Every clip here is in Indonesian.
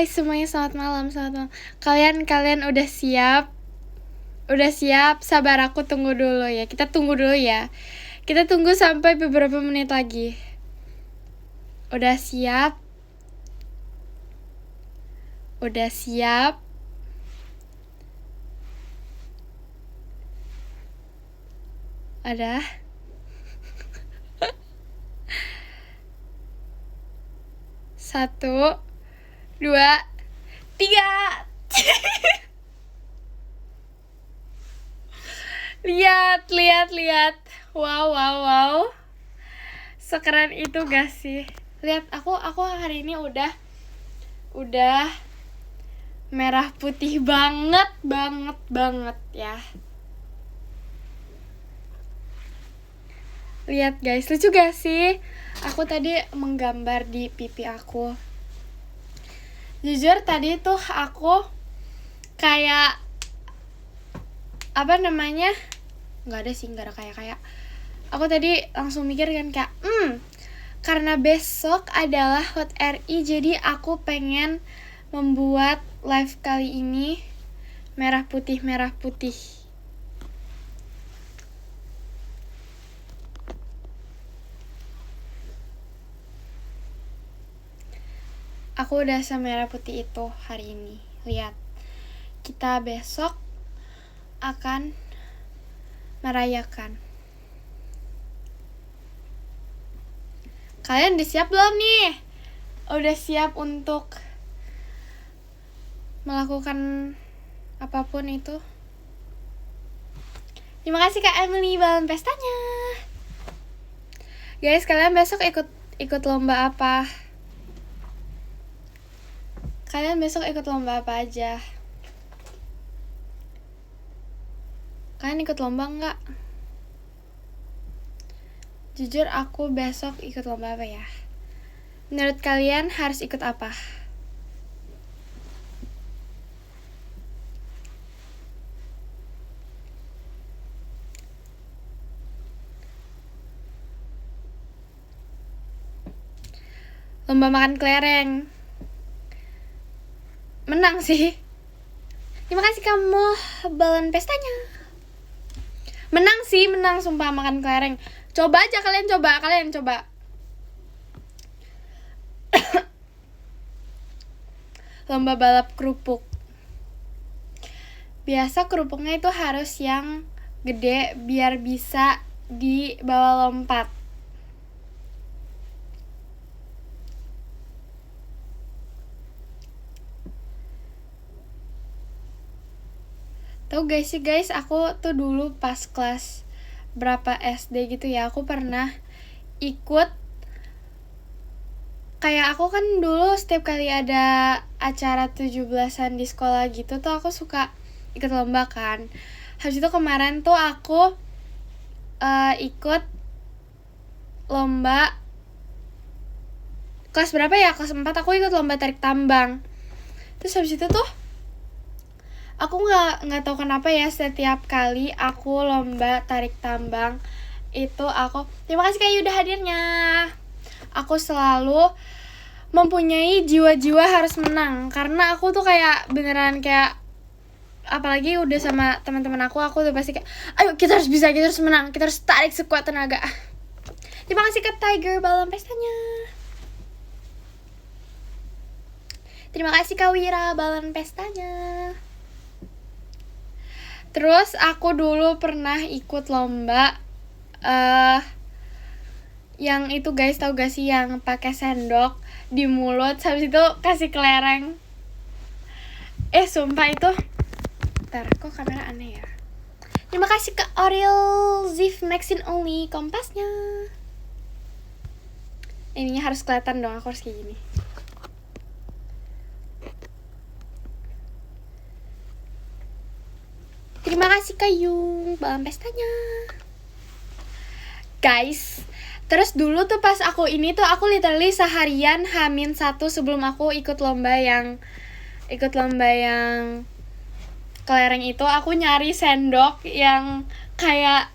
guys semuanya, selamat malam. Kalian udah siap? Udah siap? Sabar, aku tunggu dulu ya. Kita tunggu dulu ya. Kita tunggu sampai beberapa menit lagi. Udah siap? Udah siap? Ada? Satu, dua, tiga. Lihat. Wow. Sekeren itu gak sih? Lihat, aku hari ini udah merah putih banget ya. Lihat guys, lucu gak sih? Aku tadi menggambar di pipi aku. Jujur tadi tuh aku kayak nggak ada kayak aku tadi langsung mikir kan kayak karena besok adalah HOT RI, jadi aku pengen membuat live kali ini merah putih. Aku udah semerah putih itu hari ini. Lihat, kita besok akan merayakan. Kalian udah siap belum nih? Udah siap untuk melakukan apapun itu? Terima kasih Kak Emily balon pestanya. Guys, kalian besok ikut lomba apa? Kalian besok ikut lomba apa aja? Kalian ikut lomba nggak? Jujur aku besok ikut lomba apa ya? Menurut kalian harus ikut apa? Lomba makan kelereng. Menang sih. Terima kasih kamu balon pestanya. Menang sumpah makan kelereng. Coba aja kalian coba. Lomba balap kerupuk. Biasa kerupuknya itu harus yang gede biar bisa dibawa lompat. Tahu guys sih guys, aku tuh dulu pas kelas berapa SD gitu ya, aku pernah ikut. Kayak aku kan dulu setiap kali ada acara 17-an di sekolah gitu tuh aku suka ikut lomba kan. Habis itu kemarin tuh aku ikut lomba kelas berapa ya? Kelas 4 aku ikut lomba tarik tambang. Terus habis itu tuh aku nggak tahu kenapa ya, setiap kali aku lomba tarik tambang itu aku, terima kasih Kak Yuda hadirnya, aku selalu mempunyai jiwa-jiwa harus menang. Karena aku tuh kayak beneran kayak, apalagi udah sama teman-teman aku tuh pasti kayak, ayo kita harus bisa, kita harus menang, kita harus tarik sekuat tenaga. Terima kasih Kak Tiger balon pestanya. Terima kasih Kak Wira balon pestanya. Terus aku dulu pernah ikut lomba yang itu guys, tau gak sih yang pakai sendok di mulut habis itu kasih kelereng. Sumpah itu. Bentar, kok kamera aneh ya. Terima kasih ke Oriel Zif Maxine Only kompasnya. Ininya harus kelihatan dong, aku harus kayak gini. Terima kasih Kayung balon pestanya. Guys, terus dulu tuh pas aku ini tuh aku literally seharian H-1 sebelum aku ikut lomba yang kelereng itu, aku nyari sendok yang kayak,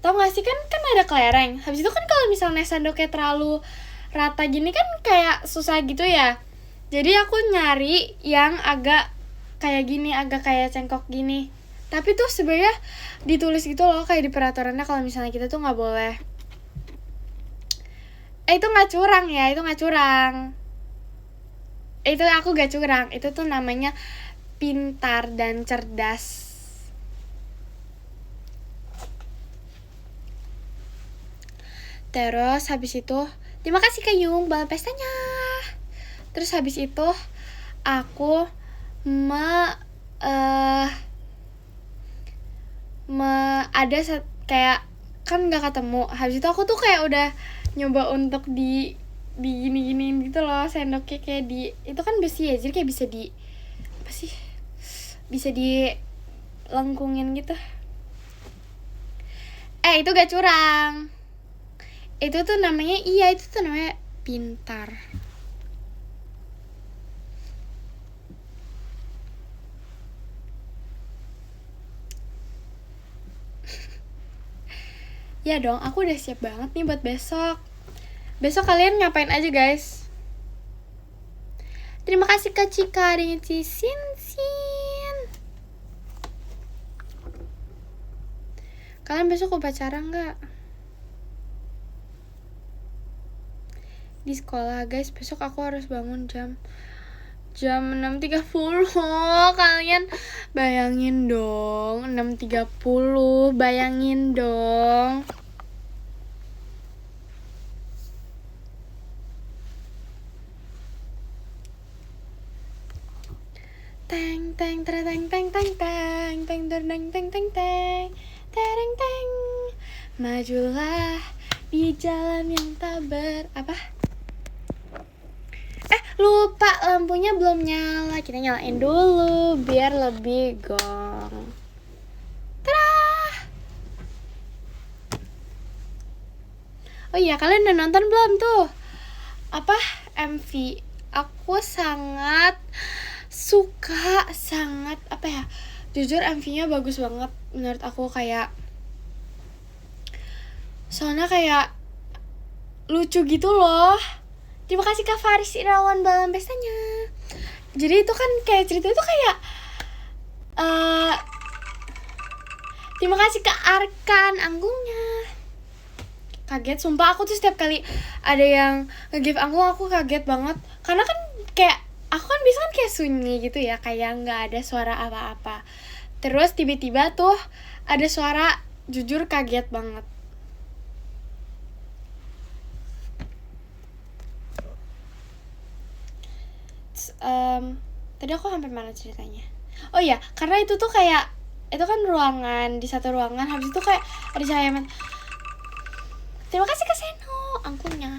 tau gak sih kan ada kelereng. Habis itu kan kalau misalnya sendoknya terlalu rata gini kan kayak susah gitu ya. Jadi aku nyari yang agak kayak gini, agak kayak cengkok gini. Tapi tuh sebenarnya ditulis gitu loh kayak di peraturannya kalau misalnya kita tuh nggak boleh. Itu nggak curang ya, itu nggak curang. Itu aku gak curang, itu tuh namanya pintar dan cerdas. Terus habis itu, terima kasih Kak Yung balon pestanya. Terus habis itu aku ada kayak kan nggak ketemu. Habis itu aku tuh kayak udah nyoba untuk di gini-giniin gitu loh sendoknya, kayak di itu kan besi ya, jadi kayak bisa di apa sih, bisa di lengkungin gitu. Itu gak curang, itu tuh namanya itu tuh namanya pintar. Ya dong, aku udah siap banget nih buat besok. Besok kalian ngapain aja guys? Terima kasih Kak Cika dengan Sin. Kalian besok upacara nggak? Di sekolah guys, besok aku harus bangun jam 6.30. Kalian bayangin dong, 6.30, bayangin dong. Teng teng teng teng teng teng teng teng teng teng teng teng teng teng, majulah di jalan yang tak apa? Lupa lampunya belum nyala, kita nyalain dulu biar lebih gong. Tada! Oh iya, kalian udah nonton belum tuh apa MV? Aku sangat suka, sangat apa ya, jujur MV-nya bagus banget menurut aku, kayak soalnya kayak lucu gitu loh. Terima kasih Kak Faris Irawan balon pestanya. Jadi itu kan kayak cerita itu kayak terima kasih Kak Arkan anggungnya. Kaget sumpah, aku tuh setiap kali ada yang nge-give anggung aku kaget banget. Karena kan kayak aku kan bisa kan kayak sunyi gitu ya, kayak nggak ada suara apa-apa. Terus tiba-tiba tuh ada suara, jujur kaget banget. Tadi aku sampai mana ceritanya? Oh iya, karena itu tuh kayak itu kan ruangan, di satu ruangan, habis itu kayak ada cahaya. Terima kasih Kak Seno angkunya.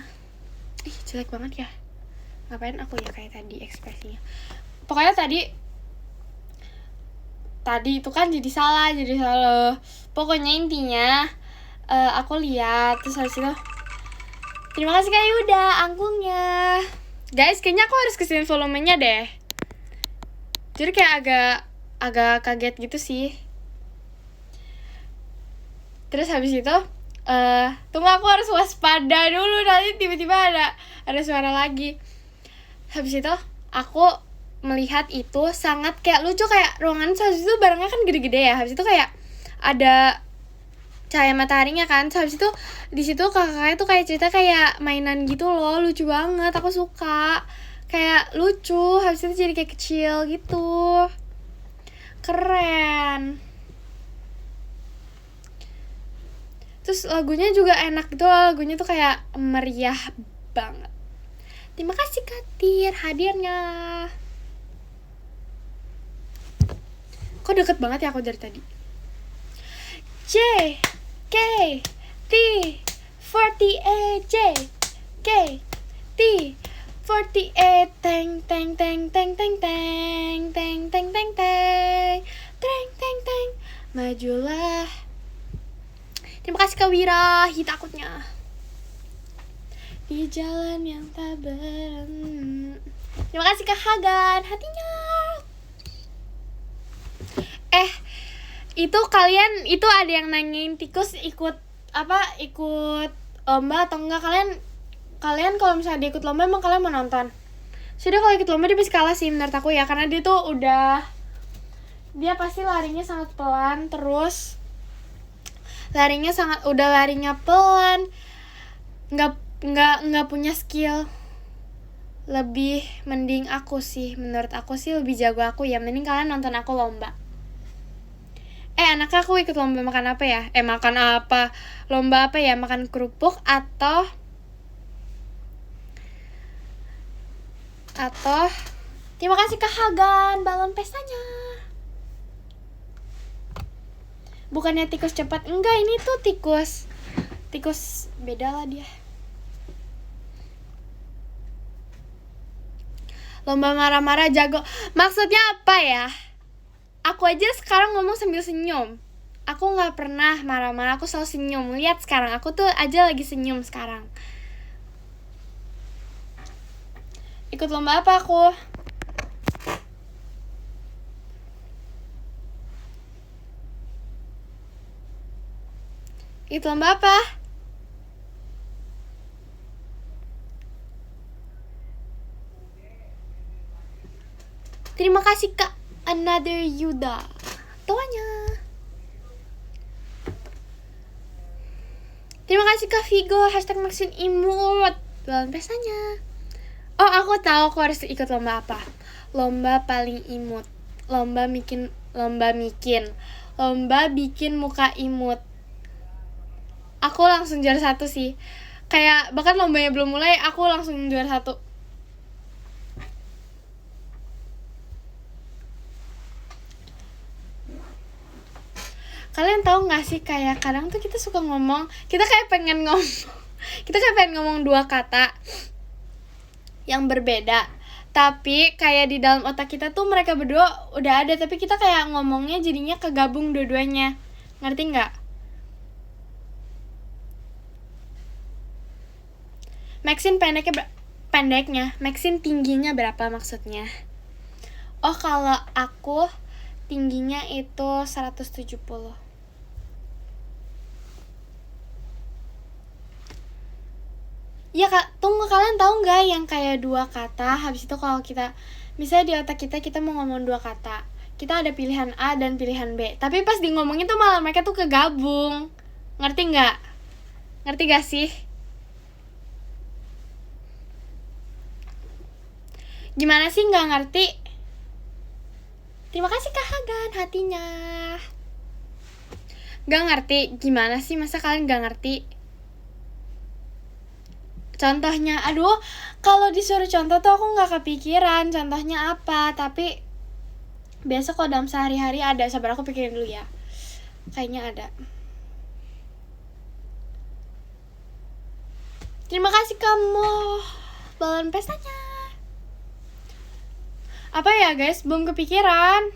Jelek banget ya. Ngapain aku ya kayak tadi ekspresinya. Pokoknya tadi itu kan jadi salah. Pokoknya intinya aku lihat terus habis itu terima kasih Kak Yuda angkungnya. Guys, kayaknya aku harus kesiin volumenya deh. Jadi kayak agak kaget gitu sih. Terus habis itu tunggu, aku harus waspada dulu, nanti tiba-tiba ada suara lagi. Habis itu aku melihat itu sangat kayak lucu, kayak ruangan habis itu barangnya kan gede-gede ya. Habis itu kayak ada cahaya mataharinya kan. Habis itu di situ kakaknya tuh kayak cerita kayak mainan gitu loh, lucu banget, aku suka. Kayak lucu, habis itu jadi kayak kecil gitu. Keren. Terus lagunya juga enak gitu loh, lagunya tuh kayak meriah banget. Terima kasih Katir hadirnya. Kok deket banget ya aku dari tadi. J K T 48 J K T 48 teng teng teng teng teng teng teng teng teng teng teng teng teng, majulah. Terima kasih Kak Wira, takutnya di jalan yang tak berhenti. Terima kasih Kak Hagan, hatinya. Itu kalian itu ada yang nanyain tikus ikut lomba atau enggak. Kalian kalau misalnya dia ikut lomba emang kalian mau nonton? Sudah kalau ikut lomba dia pasti kalah sih menurut aku ya, karena dia tuh dia pasti larinya sangat pelan, terus larinya pelan, nggak punya skill. Lebih mending aku sih, menurut aku sih lebih jago aku ya, mending kalian nonton aku lomba. Anaknya aku ikut lomba makan apa ya? Makan apa? Lomba apa ya? Makan kerupuk atau terima kasih Kak Hagan, balon pestanya. Bukannya tikus cepat, enggak, ini tuh tikus beda lah dia. Lomba marah-marah jago, maksudnya apa ya? Aku aja sekarang ngomong sambil senyum. Aku gak pernah marah-marah, aku selalu senyum. Lihat sekarang, aku tuh aja lagi senyum sekarang. Ikut lomba apa aku? Ikut lomba apa? Terima kasih Kak Another Yuda. Tuanya. Terima kasih Kak Vigo, #Maxin imut. Balon pestanya. Oh, aku tahu aku harus ikut lomba apa. Lomba paling imut. Lomba bikin muka imut. Aku langsung juara 1 sih. Kayak bahkan lombanya belum mulai, aku langsung juara 1. Kalian tahu gak sih, kayak kadang tuh kita suka ngomong, kita kayak pengen ngomong 2 kata yang berbeda, tapi kayak di dalam otak kita tuh mereka berdua udah ada, tapi kita kayak ngomongnya jadinya kegabung dua-duanya. Ngerti gak? Maxin pendeknya, Maxin tingginya berapa maksudnya? Oh, kalau aku tingginya itu 170. Ya Kak, tunggu, kalian tahu nggak yang kayak 2 kata, habis itu kalau kita, misalnya di otak kita mau ngomong 2 kata, kita ada pilihan A dan pilihan B, tapi pas di ngomongin tuh malah mereka tuh kegabung. Ngerti nggak? Ngerti gak sih? Gimana sih nggak ngerti? Terima kasih Kak Hagan hatinya. Gak ngerti? Gimana sih, masa kalian gak ngerti? Contohnya, aduh, kalau disuruh contoh tuh aku gak kepikiran contohnya apa, tapi biasa kalau dalam sehari-hari ada. Sabar, aku pikirin dulu ya. Kayaknya ada. Terima kasih kamu, balon pestanya. Apa ya guys, belum kepikiran.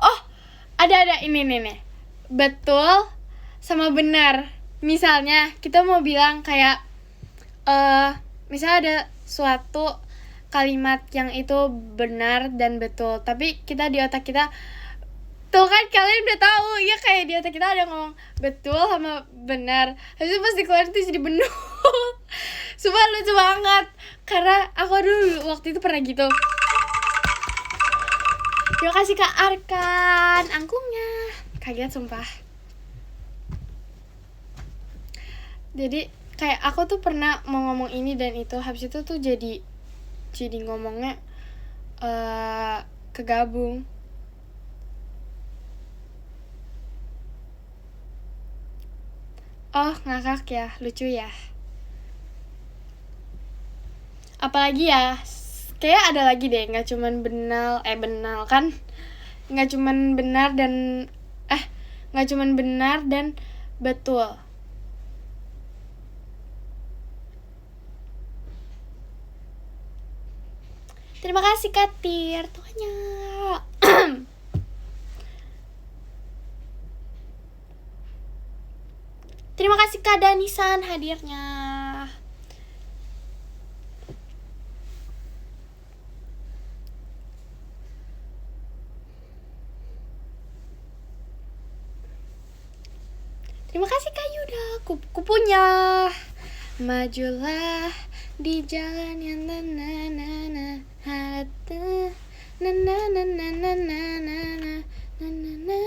Oh, ada ini nih. Betul sama benar. Misalnya kita mau bilang kayak misalnya ada suatu kalimat yang itu benar dan betul, tapi kita di otak kita tuh kan, kalian udah tahu ya, kayak di otak kita ada ngomong betul sama benar, habis itu pas dikeluarin tuh jadi benar. Sumpah lucu banget, karena aku dulu waktu itu pernah gitu. Terima kasih Kak Arkan angkungnya, kaget sumpah. Jadi kayak aku tuh pernah mau ngomong ini dan itu, habis itu tuh jadi ngomongnya kegabung. Oh, ngakak ya, lucu ya. Apalagi ya, kayak ada lagi deh, nggak cuman benal kan, nggak cuman benar dan betul. Terima kasih Katir, tuanya. Terima kasih Kak Danisan hadirnya. Terima kasih Kak Yuda, kupunya. Majulah di jalan yang na na na na hati na na na na na na na na na na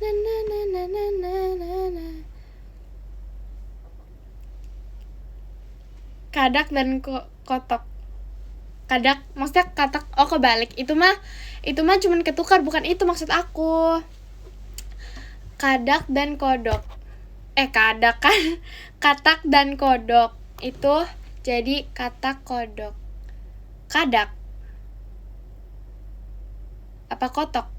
na na na na na na. Kadak dan kotok. Kadak maksudnya katak, oh kebalik. Itu mah cuman ketukar, bukan itu maksud aku. Kadak dan kodok. Kadak kan. Katak dan kodok. Itu jadi katak kodok. Kadak. Apa kotok?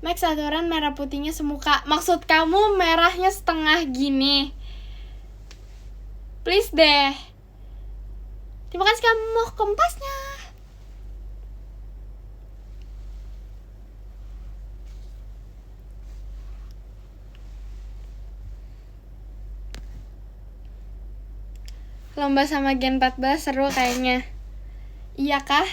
Max aturan merah putihnya semuka. Maksud kamu merahnya setengah gini? Please deh. Terima kasih kamu kompasnya. Lomba sama Gen 14 seru kayaknya. Iya kah?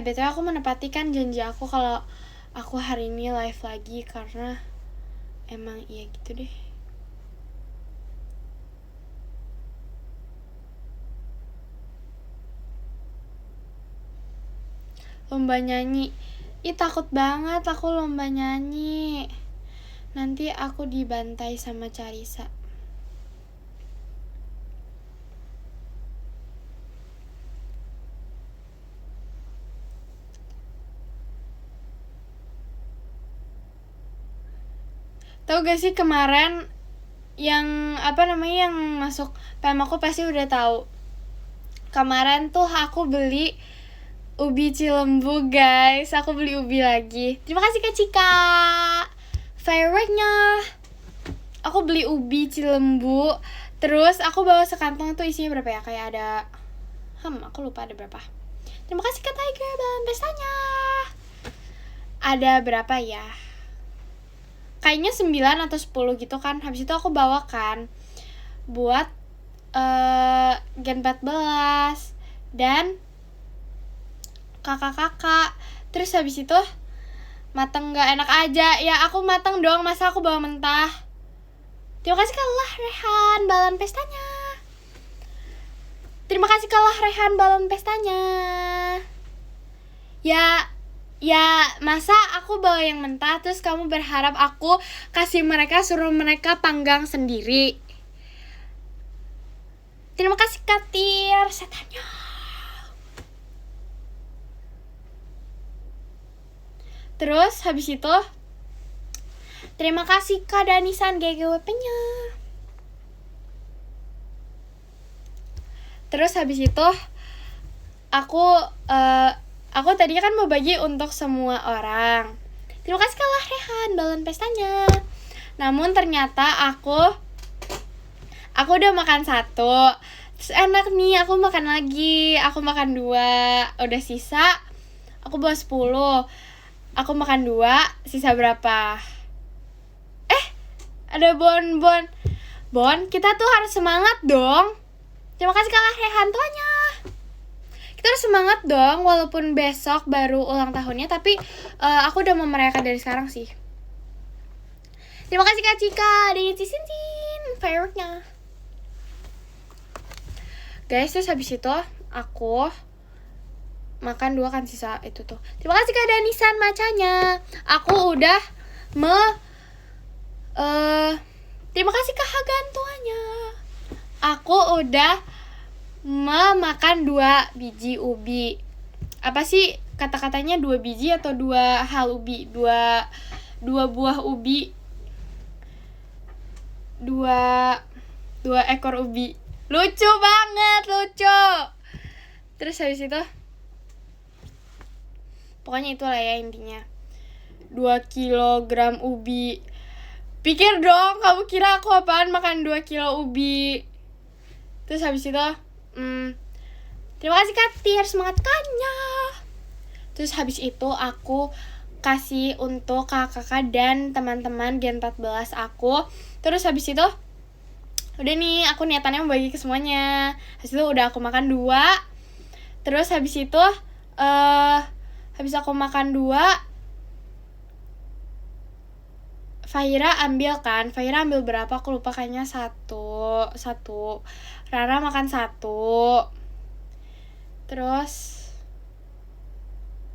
BTW aku menepatikan janji aku kalau aku hari ini live lagi karena emang iya gitu deh. Lomba nyanyi. Takut banget aku lomba nyanyi. Nanti aku dibantai sama Carissa. Tahu gak sih kemarin yang yang masuk PM aku pasti udah tahu. Kemarin tuh aku beli ubi Cilembu, guys. Aku beli ubi lagi. Terima kasih Kak Cika. Fireworknya. Aku beli ubi Cilembu. Terus aku bawa sekantong tuh isinya berapa ya? Kayak ada aku lupa ada berapa. Terima kasih Kak Tiger dan pestanya. Ada berapa ya? Kayaknya 9 atau 10 gitu kan. Habis itu aku bawakan buat Gen 14 dan kakak-kakak. Terus habis itu mateng gak enak aja. Ya aku mateng dong, masa aku bawa mentah. Terima kasih kalah Rehan balon pestanya. Terima kasih kalah Rehan balon pestanya. Ya masa aku bawa yang mentah terus kamu berharap aku kasih mereka, suruh mereka panggang sendiri. Terima kasih Katir setannya. Terus habis itu terima kasih Kak Danisan GGWP-nya. Terus habis itu aku tadinya kan mau bagi untuk semua orang. Terima kasih kalah Rehan balon pestanya. Namun ternyata aku udah makan 1. Terus enak nih, aku makan lagi. Aku makan 2. Udah sisa aku bawa 10. Aku makan 2, sisa berapa? Ada Bon, kita tuh harus semangat dong. Terima kasih kalah Rehan tuanya. Kita harus semangat dong, walaupun besok baru ulang tahunnya, tapi aku udah mau merayakan dari sekarang sih. Terima kasih Kak Cika, dengan Cincin fireworknya. Guys, terus habis itu aku makan 2 kan sisa itu tuh. Terima kasih Kak Danisan macanya. Aku udah terima kasih Kak Hagan tuanya. Aku udah memakan 2 biji ubi. Apa sih kata-katanya 2 biji atau 2 hal ubi? 2 buah ubi. 2 ekor ubi. Lucu banget, lucu. Terus habis itu pokoknya itulah ya intinya. 2 kilogram ubi. Pikir dong, kamu kira aku apaan makan 2 kilo ubi. Terus habis itu terima kasih Katir, semangat Kanya. Terus habis itu aku kasih untuk kakak dan teman-teman Gen 14 aku. Terus habis itu Udah nih, aku niatannya mau bagi ke semuanya. Habis itu udah aku makan 2. Terus habis itu habis aku makan 2, Fahira ambil kan. Fahira ambil berapa? Aku lupa, kayaknya 1. Rara makan 1. Terus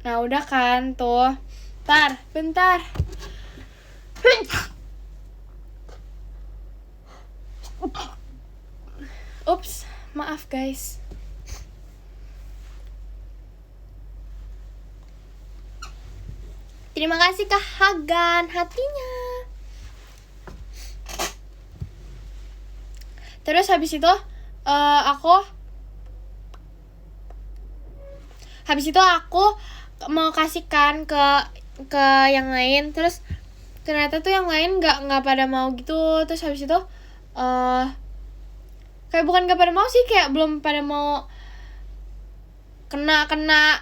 nah udah kan tuh. Bentar. Ups, maaf guys. Terima kasih Kak Hagan hatinya. Terus habis itu aku mau kasihkan ke yang lain. Terus ternyata tuh yang lain nggak pada mau gitu. Terus habis itu kayak bukan nggak pada mau sih, kayak belum pada mau kena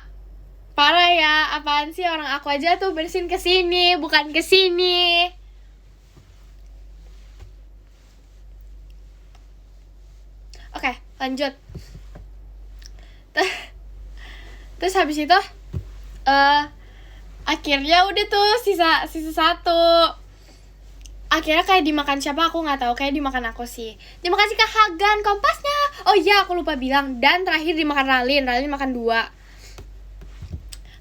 parah ya. Apaan sih, orang aku aja tuh bersihin ke sini bukan ke sini. Oke, lanjut. Terus habis itu akhirnya udah tuh sisa 1. Akhirnya kayak dimakan siapa aku nggak tahu, kayak dimakan aku sih. Terima kasih Kak Hagan kompasnya. Oh iya, aku lupa bilang. Dan terakhir dimakan Ralin makan 2.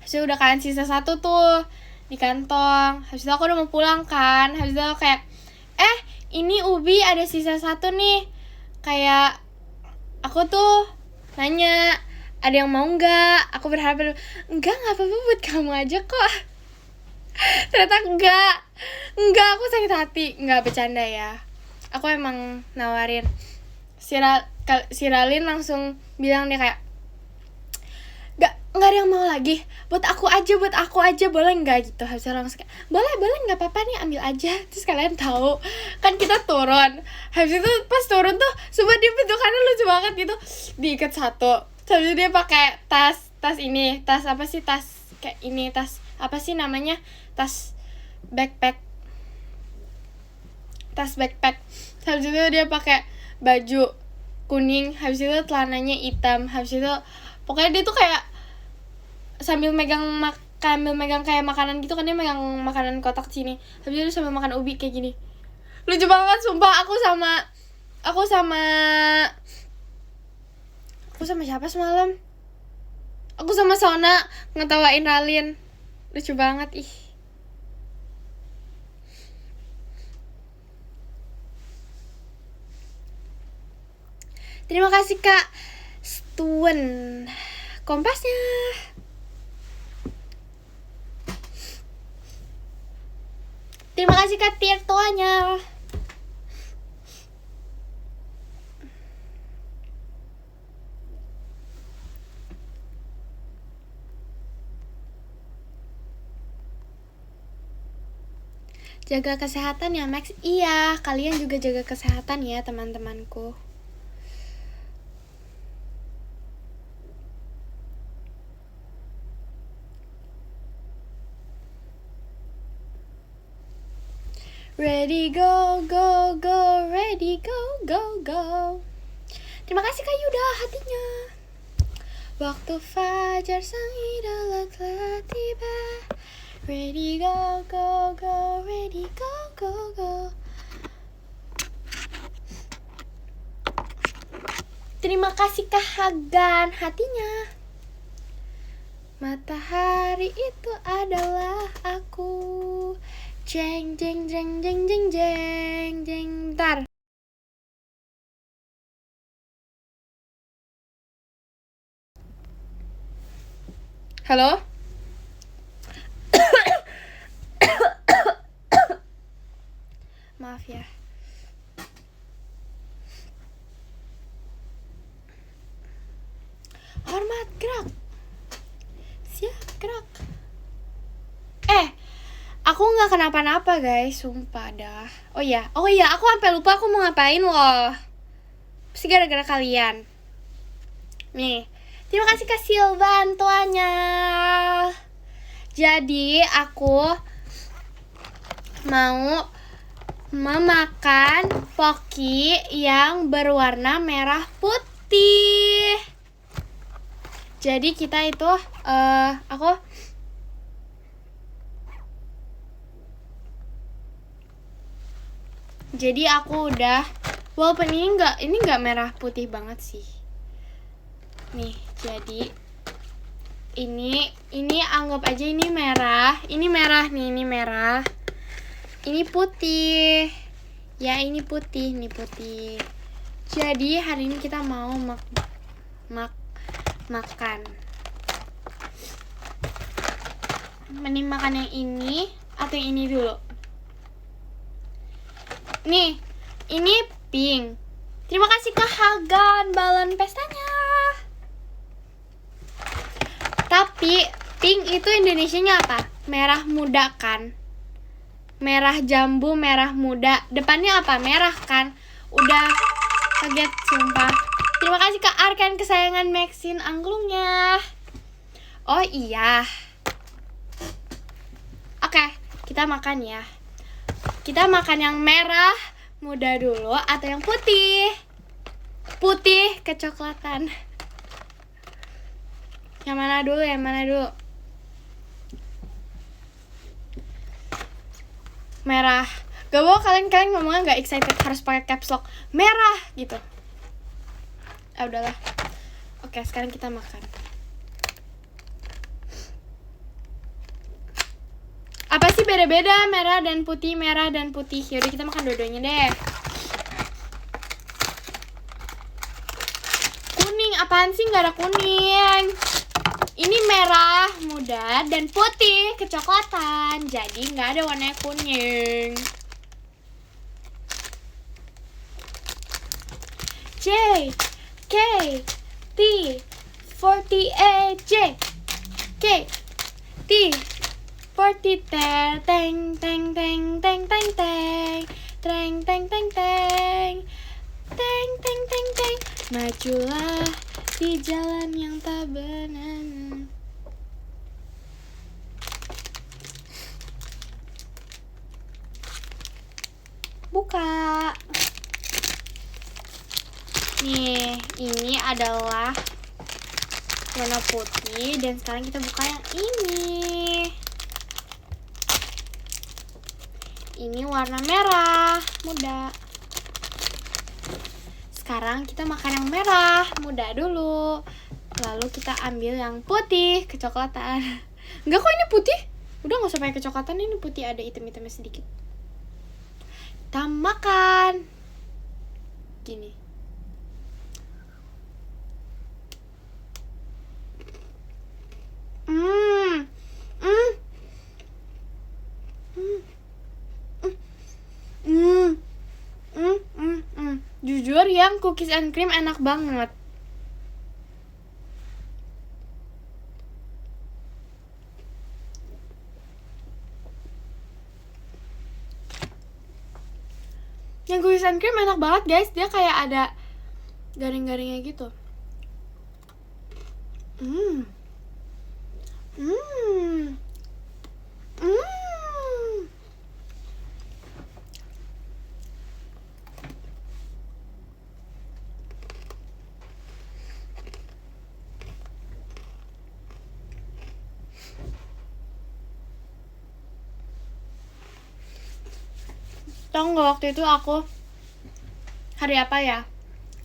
Habis itu udah kan sisa 1 tuh di kantong. Habis itu aku udah mau pulang kan. Habis itu aku kayak ini Ubi ada sisa 1 nih. Kayak aku tuh nanya, ada yang mau nggak? Aku berharap enggak apa-apa, buat kamu aja kok. Ternyata enggak, aku sakit hati. Enggak, bercanda ya. Aku emang nawarin. Si Ralin langsung bilang dia kayak, nggak ada yang mau lagi, buat aku aja boleh nggak gitu. Habis itu langsung kayak, boleh nggak apa-apa nih, ambil aja. Terus kalian tahu kan kita turun, habis itu pas turun tuh sumpah dia bentukannya lucu banget gitu, diikat 1. Habis itu dia pakai tas ini, tas apa sih, tas kayak ini, tas apa sih namanya, tas backpack. Habis itu dia pakai baju kuning, habis itu celananya hitam, habis itu pokoknya dia tuh kayak sambil megang kayak makanan gitu kan, dia megang makanan kotak sini, habis itu sambil makan ubi kayak gini. Lucu banget sumpah. Aku sama siapa semalam? Aku sama Sona ngetawain Ralin. Lucu banget ih. Terima kasih Kak Stuen kompasnya. Terima kasih Kak Tirtoanya. Jaga kesehatan ya Max. Iya, kalian juga jaga kesehatan ya teman-temanku. Ready go go go, ready go go go. Terima kasih Kak Yuda hatinya. Waktu fajar sang idola telah tiba. Ready go go go, ready go go go. Terima kasih Kak Hagan hatinya. Matahari itu adalah aku. Jeng jeng jeng jeng jeng jeng jeng. Ntar. Halo? Maaf ya. Hormat, gerak. Siap, gerak. Aku nggak kenapa-napa guys, sumpah dah. Oh iya, aku sampai lupa aku mau ngapain loh. Pasti gara-gara kalian. Nih, terima kasih Kak Silvan tuanya. Jadi aku mau memakan Pocky yang berwarna merah putih. Jadi kita itu aku udah, walaupun ini nggak merah putih banget sih. Nih, jadi ini anggap aja ini merah. Ini merah nih, ini merah. Ini putih. Ya, ini putih, ini putih. Jadi hari ini kita mau makan. Mending makan yang ini atau yang ini dulu? Nih, ini pink. Terima kasih ke Hagan balon pestanya. Tapi pink itu Indonesianya apa? Merah muda kan? Merah jambu, merah muda. Depannya apa? Merah kan? Udah kaget sumpah. Terima kasih ke Arkan kesayangan Maxine angklungnya. Oh iya. Oke, kita makan ya. Kita makan yang merah muda dulu atau yang putih? Putih kecoklatan. Yang mana dulu? Yang mana dulu? Merah. Gak mau kalian ngomongnya gak excited, harus pakai caps lock. Merah gitu. Udahlah. Oke, sekarang kita makan. Apa sih beda-beda merah dan putih, merah dan putih? Yaudah kita makan dua-duanya deh. Kuning, apaan sih gak ada kuning? Ini merah muda dan putih kecoklatan. Jadi gak ada warnanya kuning. J, K, T, 48, J, K, T, 40, teng, teng, teng, teng, teng, teng, teng, teng, teng, teng, teng, teng, teng, teng, majulah di jalan yang tak benar. Buka. Nih, ini adalah warna putih dan sekarang kita buka yang ini. Ini warna merah muda. Sekarang kita makan yang merah muda dulu. Lalu kita ambil yang putih kecoklatan. Enggak kok, ini putih. Udah gak usah pakai kecoklatan, ini putih, ada hitam-hitamnya sedikit. Kita makan. Gini. Jujur yang cookies and cream enak banget. Yang cookies and cream enak banget guys. Dia kayak ada garing-garingnya gitu. Tau gak waktu itu aku hari apa ya?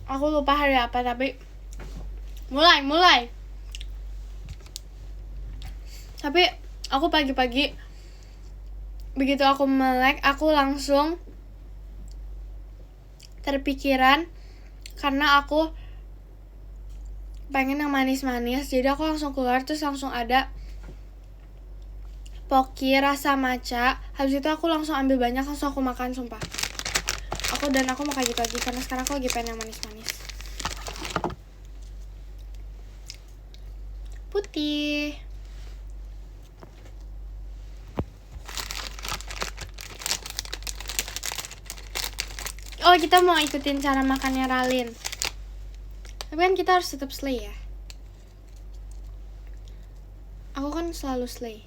Aku lupa hari apa, tapi mulai. Tapi aku pagi-pagi begitu aku melek, aku langsung terpikiran karena aku pengen yang manis-manis. Jadi aku langsung keluar, terus langsung ada Pocky rasa matcha. Habis itu aku langsung ambil banyak, langsung aku makan sumpah. Aku mau pagi-pagi karena sekarang aku lagi pengen yang manis-manis. Putih. Oh, kita mau ikutin cara makannya Ralin. Tapi kan kita harus tetap slay ya. Aku kan selalu slay.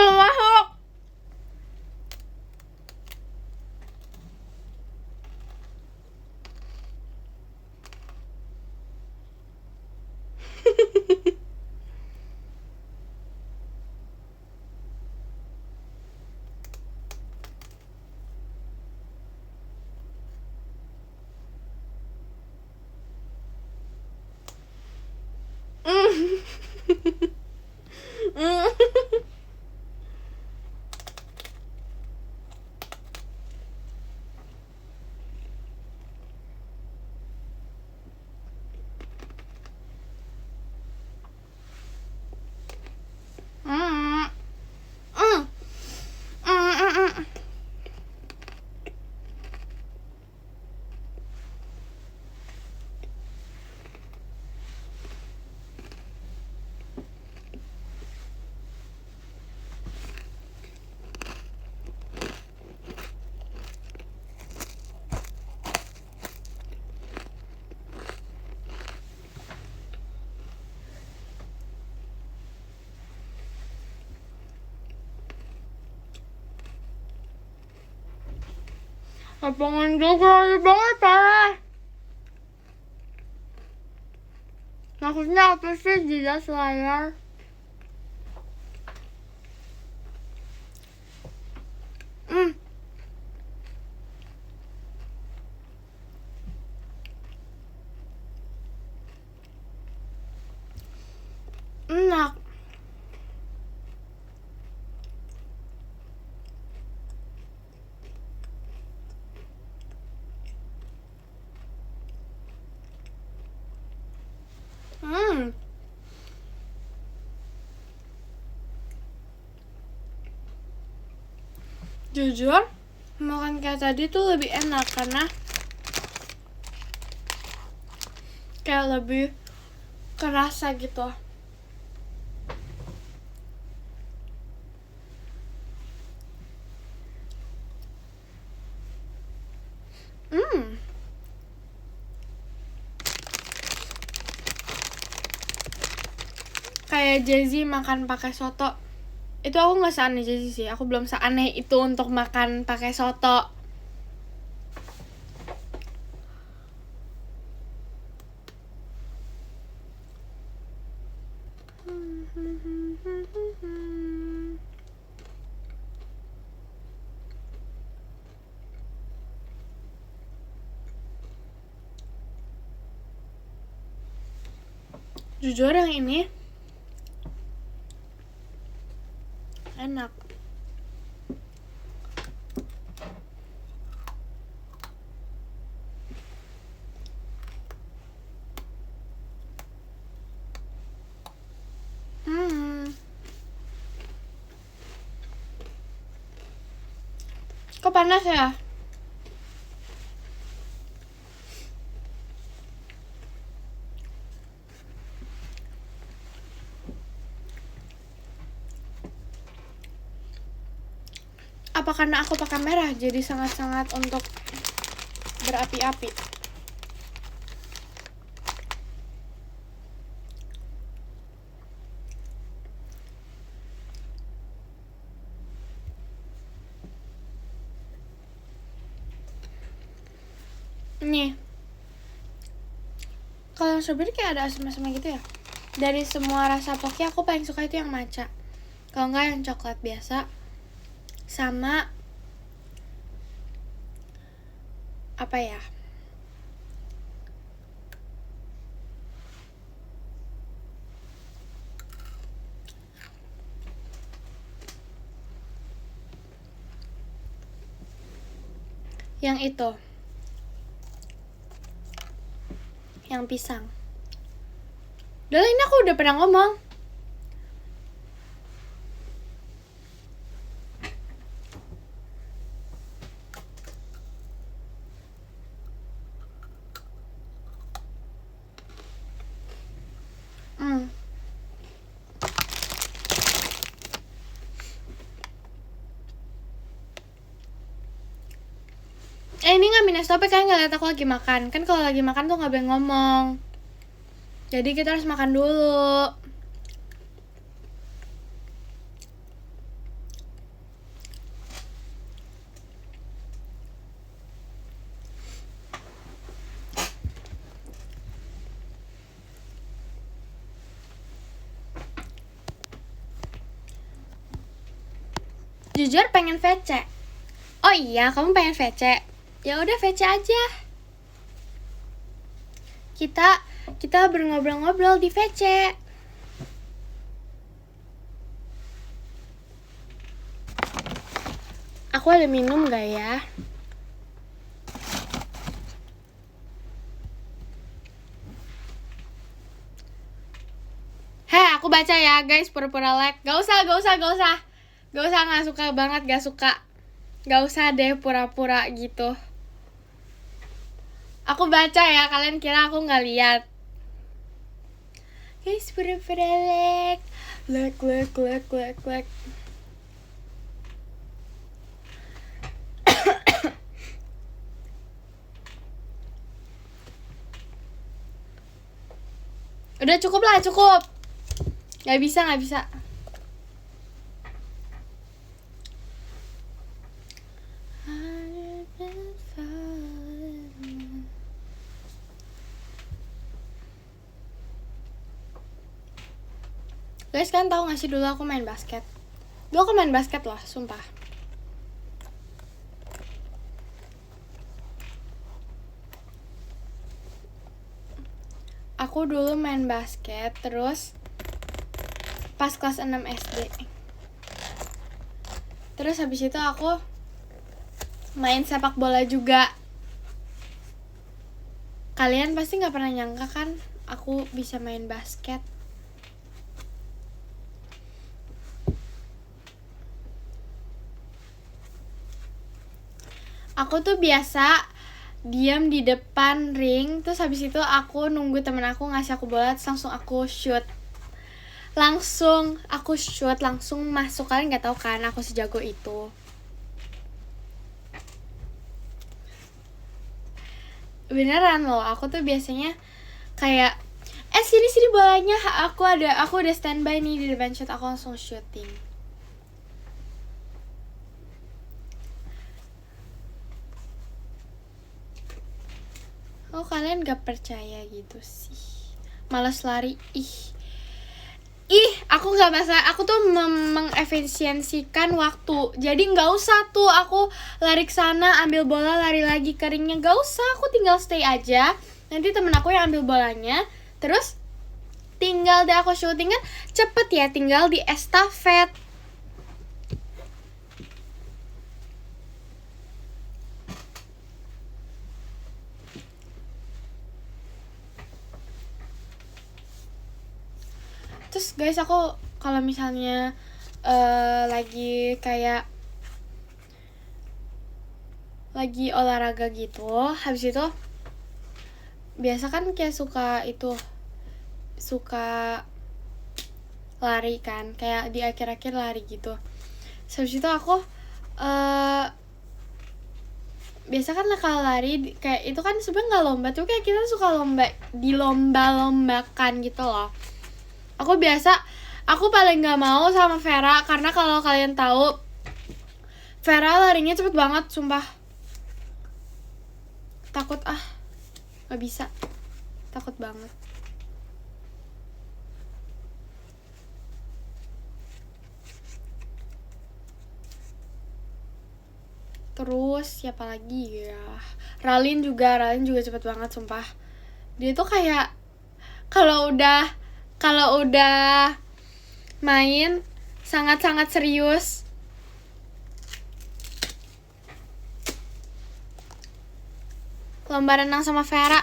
Masuk. Lapangan juga banget parah. Maksudnya apa sih jelas layar? Enak. Jujur, makan kayak tadi tuh lebih enak karena kayak lebih kerasa gitu. Kayak Jazzy makan pakai soto. Itu aku nggak seaneh Jazzy sih. Aku belum seaneh itu untuk makan pakai soto. Jujur yang ini enak. Kok panas ya? Apa karena aku pakai merah jadi sangat-sangat untuk berapi-api? Nih, kalau yang strawberry kayak ada asam-asamnya gitu ya. Dari semua rasa poki aku paling suka itu yang matcha. Kalau enggak yang coklat biasa. Sama apa ya? Yang itu. Yang pisang. Udah ini aku udah pernah ngomong. Ini nggak minus topik, kalian nggak lihat aku lagi makan. Kan kalau lagi makan tuh nggak boleh ngomong. Jadi kita harus makan dulu. Jujur pengen VC. Oh iya, kamu pengen VC? Ya udah VC aja. Kita berngobrol-ngobrol di VC. Aku ada minum gak ya? Heh, aku baca ya guys, pura-pura like. Gak usah, gak suka banget, gak suka. Gak usah deh pura-pura gitu. Aku baca ya, kalian kira aku gak lihat. Guys, pura-pura like. Like. Udah cukup lah, cukup. Gak bisa. Guys, kan tahu gak sih dulu aku main basket? Dulu aku main basket loh, sumpah. Aku dulu main basket, terus pas kelas 6 SD. Terus habis itu aku main sepak bola juga. Kalian pasti gak pernah nyangka kan aku bisa main basket. Aku tuh biasa diam di depan ring, terus habis itu aku nunggu temen aku ngasih aku bola, terus langsung aku shoot. Langsung aku shoot, langsung masuk. Kalian gak tahu kan aku sejago itu. Beneran loh, aku tuh biasanya kayak sini bolanya, aku udah standby nih di depan shoot, aku langsung shooting. Oh, kalian gak percaya gitu sih. Malas lari. Ih, aku gak masalah. Aku tuh mengefisiensikan waktu. Jadi gak usah tuh aku lari ke sana, ambil bola, lari lagi ke ringnya. Gak usah, aku tinggal stay aja. Nanti temen aku yang ambil bolanya, terus tinggal deh aku shooting, kan cepet ya, tinggal di estafet. Terus guys, aku kalau misalnya lagi kayak lagi olahraga gitu, habis itu biasa kan kayak suka lari kan, kayak di akhir-akhir lari gitu. Habis itu aku biasa kan lah kalau lari kayak itu kan sebenarnya nggak lomba tuh, kayak kita suka dilomba-lombakan gitu loh. Aku paling nggak mau sama Vera, karena kalau kalian tahu Vera larinya cepet banget, sumpah. Takut nggak bisa, takut banget. Terus siapa lagi ya? Ralin juga cepet banget, sumpah. Dia tuh kayak kalau udah main sangat-sangat serius. Lomba renang sama Vera.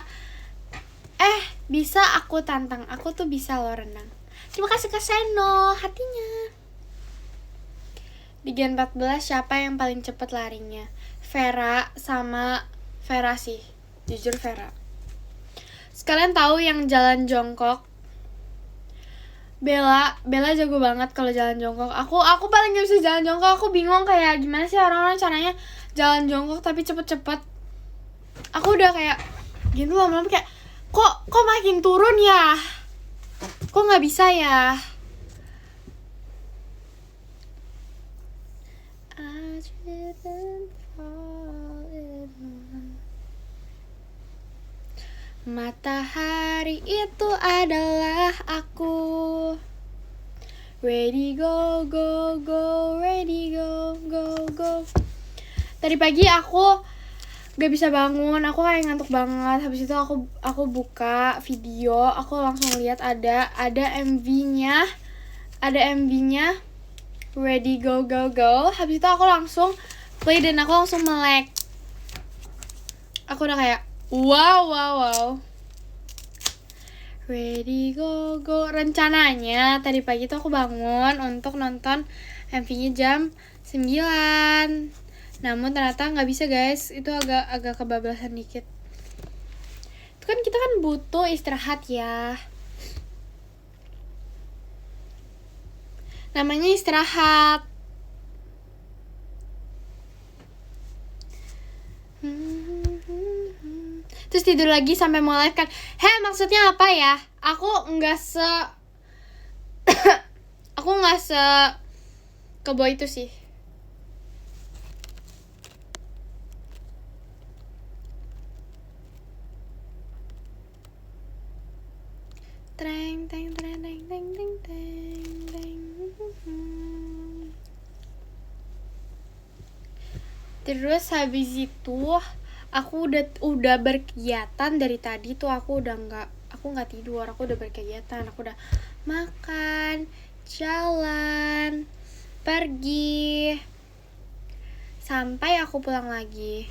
Bisa aku tantang. Aku tuh bisa loh renang. Terima kasih Kak Seno, hatinya. Di Gen 14 siapa yang paling cepet larinya? Vera sih. Jujur Vera. Sekalian tahu yang jalan jongkok? Bella jago banget kalau jalan jongkok. Aku paling gak bisa jalan jongkok. Aku bingung kayak gimana sih orang-orang caranya jalan jongkok tapi cepet-cepet. Aku udah kayak gitu lama-lama kayak kok makin turun ya? Kok nggak bisa ya? Matahari itu adalah aku. Ready go go go, ready go go go. Tadi pagi aku gak bisa bangun, aku kayak ngantuk banget. Habis itu aku buka video, aku langsung lihat ada MV-nya. Ada MV-nya Ready go go go. Habis itu aku langsung play dan aku langsung melek. Aku udah kayak wow. Ready go go. Rencananya tadi pagi tuh aku bangun untuk nonton MV-nya jam 9. Namun ternyata nggak bisa guys, itu agak kebablasan dikit. Itu kan kita kan butuh istirahat ya. Namanya istirahat. Terus tidur lagi sampai mulai kan. Maksudnya apa ya? Aku nggak kebo itu sih. Treng. Terus habis itu aku udah berkegiatan dari tadi tuh. Aku nggak tidur, aku udah berkegiatan, aku udah makan, jalan, pergi, sampai aku pulang lagi.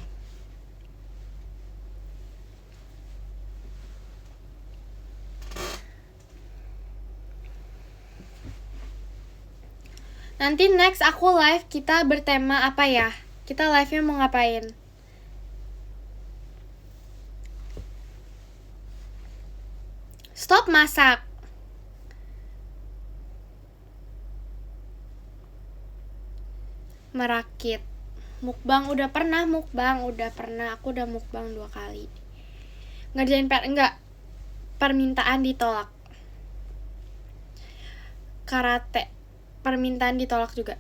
Nanti next aku live, kita bertema apa ya? Kita live-nya mau ngapain? Stop masak. Merakit. Mukbang udah pernah. Aku udah mukbang 2 kali. Ngerjain PR enggak. Permintaan ditolak. Karate. Permintaan ditolak juga.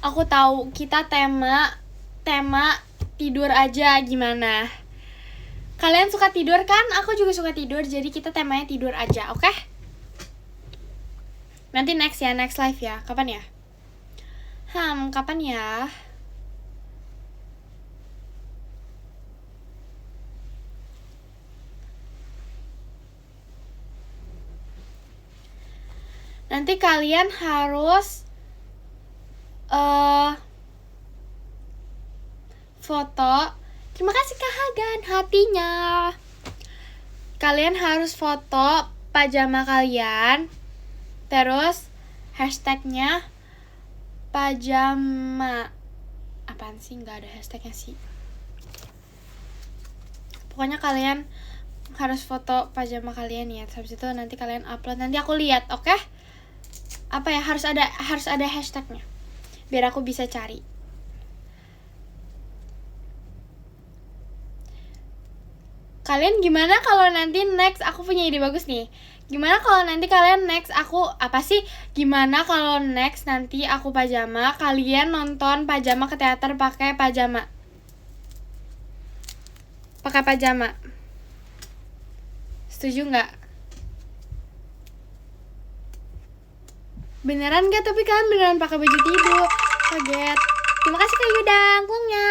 Aku tahu kita tema tidur aja gimana. Kalian suka tidur kan? Aku juga suka tidur, jadi kita temanya tidur aja, oke? Nanti next live ya. Kapan ya? Kapan ya? Nanti kalian harus foto. Terima kasih Kak Hagan hatinya. Kalian harus foto pajama kalian. Terus hashtagnya pajama. Apaan sih? Nggak ada hashtagnya sih. Pokoknya kalian harus foto pajama kalian ya. Habis itu nanti kalian upload. Nanti aku lihat, oke? Apa ya? Harus ada hashtagnya. Biar aku bisa cari. Kalian gimana kalau nanti next aku punya ide bagus nih. Gimana kalau nanti kalian next gimana kalau next nanti aku pajama, kalian nonton pajama ke teater pakai pajama. Pakai pajama. Setuju nggak? Beneran nggak? Tapi kalian beneran pakai baju tidur. Kaget. Terima kasih Kak Yuda angklungnya.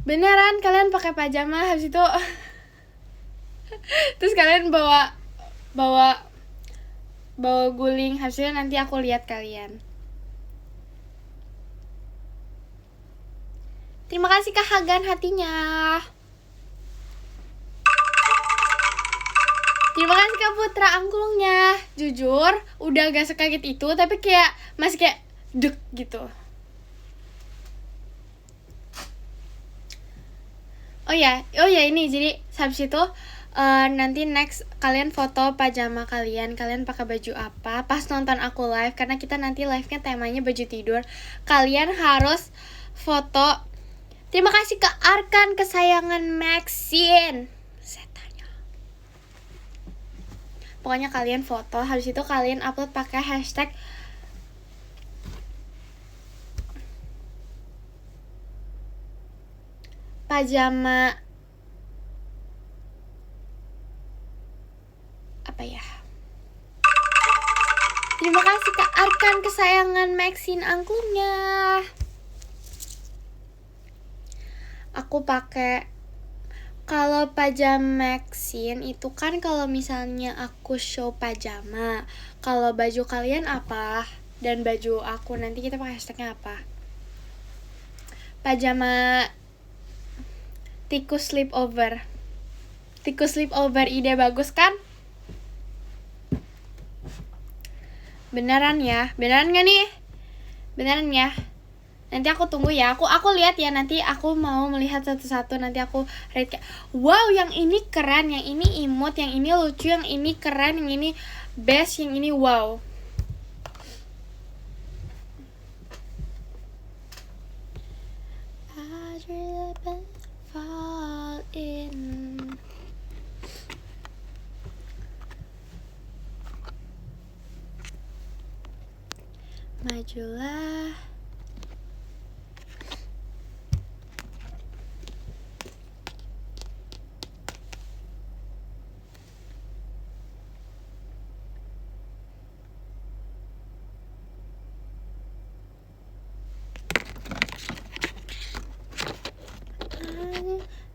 Beneran kalian pakai pajama habis itu terus kalian bawa guling, hasilnya nanti aku lihat kalian. Terima kasih Kak Hagan hatinya. Terima kasih Kak Putra angklungnya. Jujur udah gak sekaget itu, tapi masih kayak deg gitu. Oh ya ini jadi habis itu nanti next kalian foto pajama kalian pakai baju apa pas nonton aku live, karena kita nanti live-nya temanya baju tidur. Kalian harus foto. Terima kasih ke Arkan kesayangan Maxine. Setannya. Pokoknya kalian foto, habis itu kalian upload pakai hashtag pajama apa ya? Terima kasih Kak Arkan kesayangan Maxine angklungnya. Aku pakai, kalau pajama Maxine itu kan kalau misalnya aku show pajama. Kalau baju kalian apa dan baju aku nanti kita pakai hashtagnya apa? Pajama tikus sleepover. Tikus sleepover, ide bagus kan? Beneran ya? Beneran gak nih? Beneran ya? Nanti aku tunggu ya. Aku lihat ya, nanti aku mau melihat satu-satu. Nanti aku rate kayak, wow, yang ini keren, yang ini imut, yang ini lucu, yang ini keren, yang ini best, yang ini wow. Fall in. Majulah.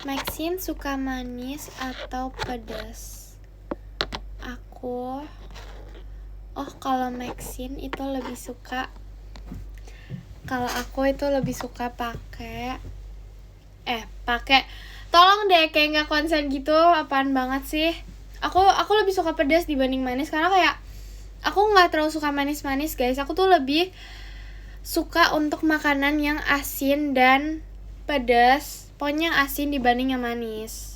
Maxine suka manis atau pedas? Kalau Maxine itu lebih suka, kalau aku itu lebih suka pakai tolong deh, kayak nggak konsen gitu, apaan banget sih. Aku lebih suka pedas dibanding manis, karena kayak aku nggak terlalu suka manis-manis guys. Aku tuh lebih suka untuk makanan yang asin dan pedas, pokoknya yang asin dibanding yang manis.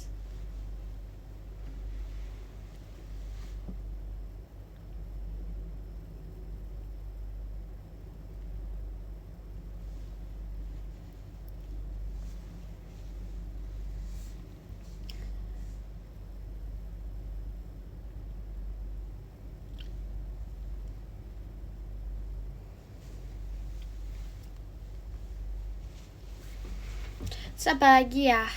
Terus apa lagi ya?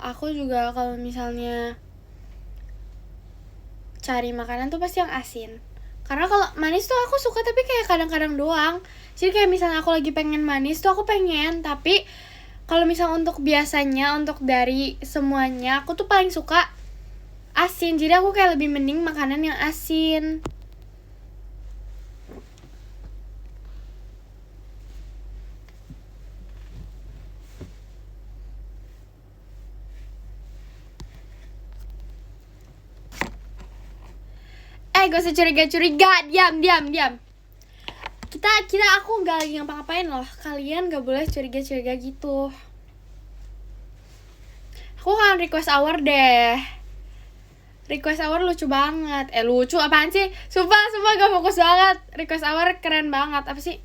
Aku juga kalau misalnya cari makanan tuh pasti yang asin. Karena kalau manis tuh aku suka tapi kayak kadang-kadang doang. Jadi kayak misalnya aku lagi pengen manis tuh aku pengen, tapi kalau misalnya untuk biasanya, untuk dari semuanya, aku tuh paling suka asin. Jadi aku kayak lebih mending makanan yang asin. Gak usah curiga-curiga, diam. Aku gak lagi ngapa-ngapain loh. Kalian gak boleh curiga-curiga gitu. Aku akan request hour deh. Request hour lucu banget. Lucu apaan sih? Sumpah gak fokus banget. Request hour keren banget. Apa sih?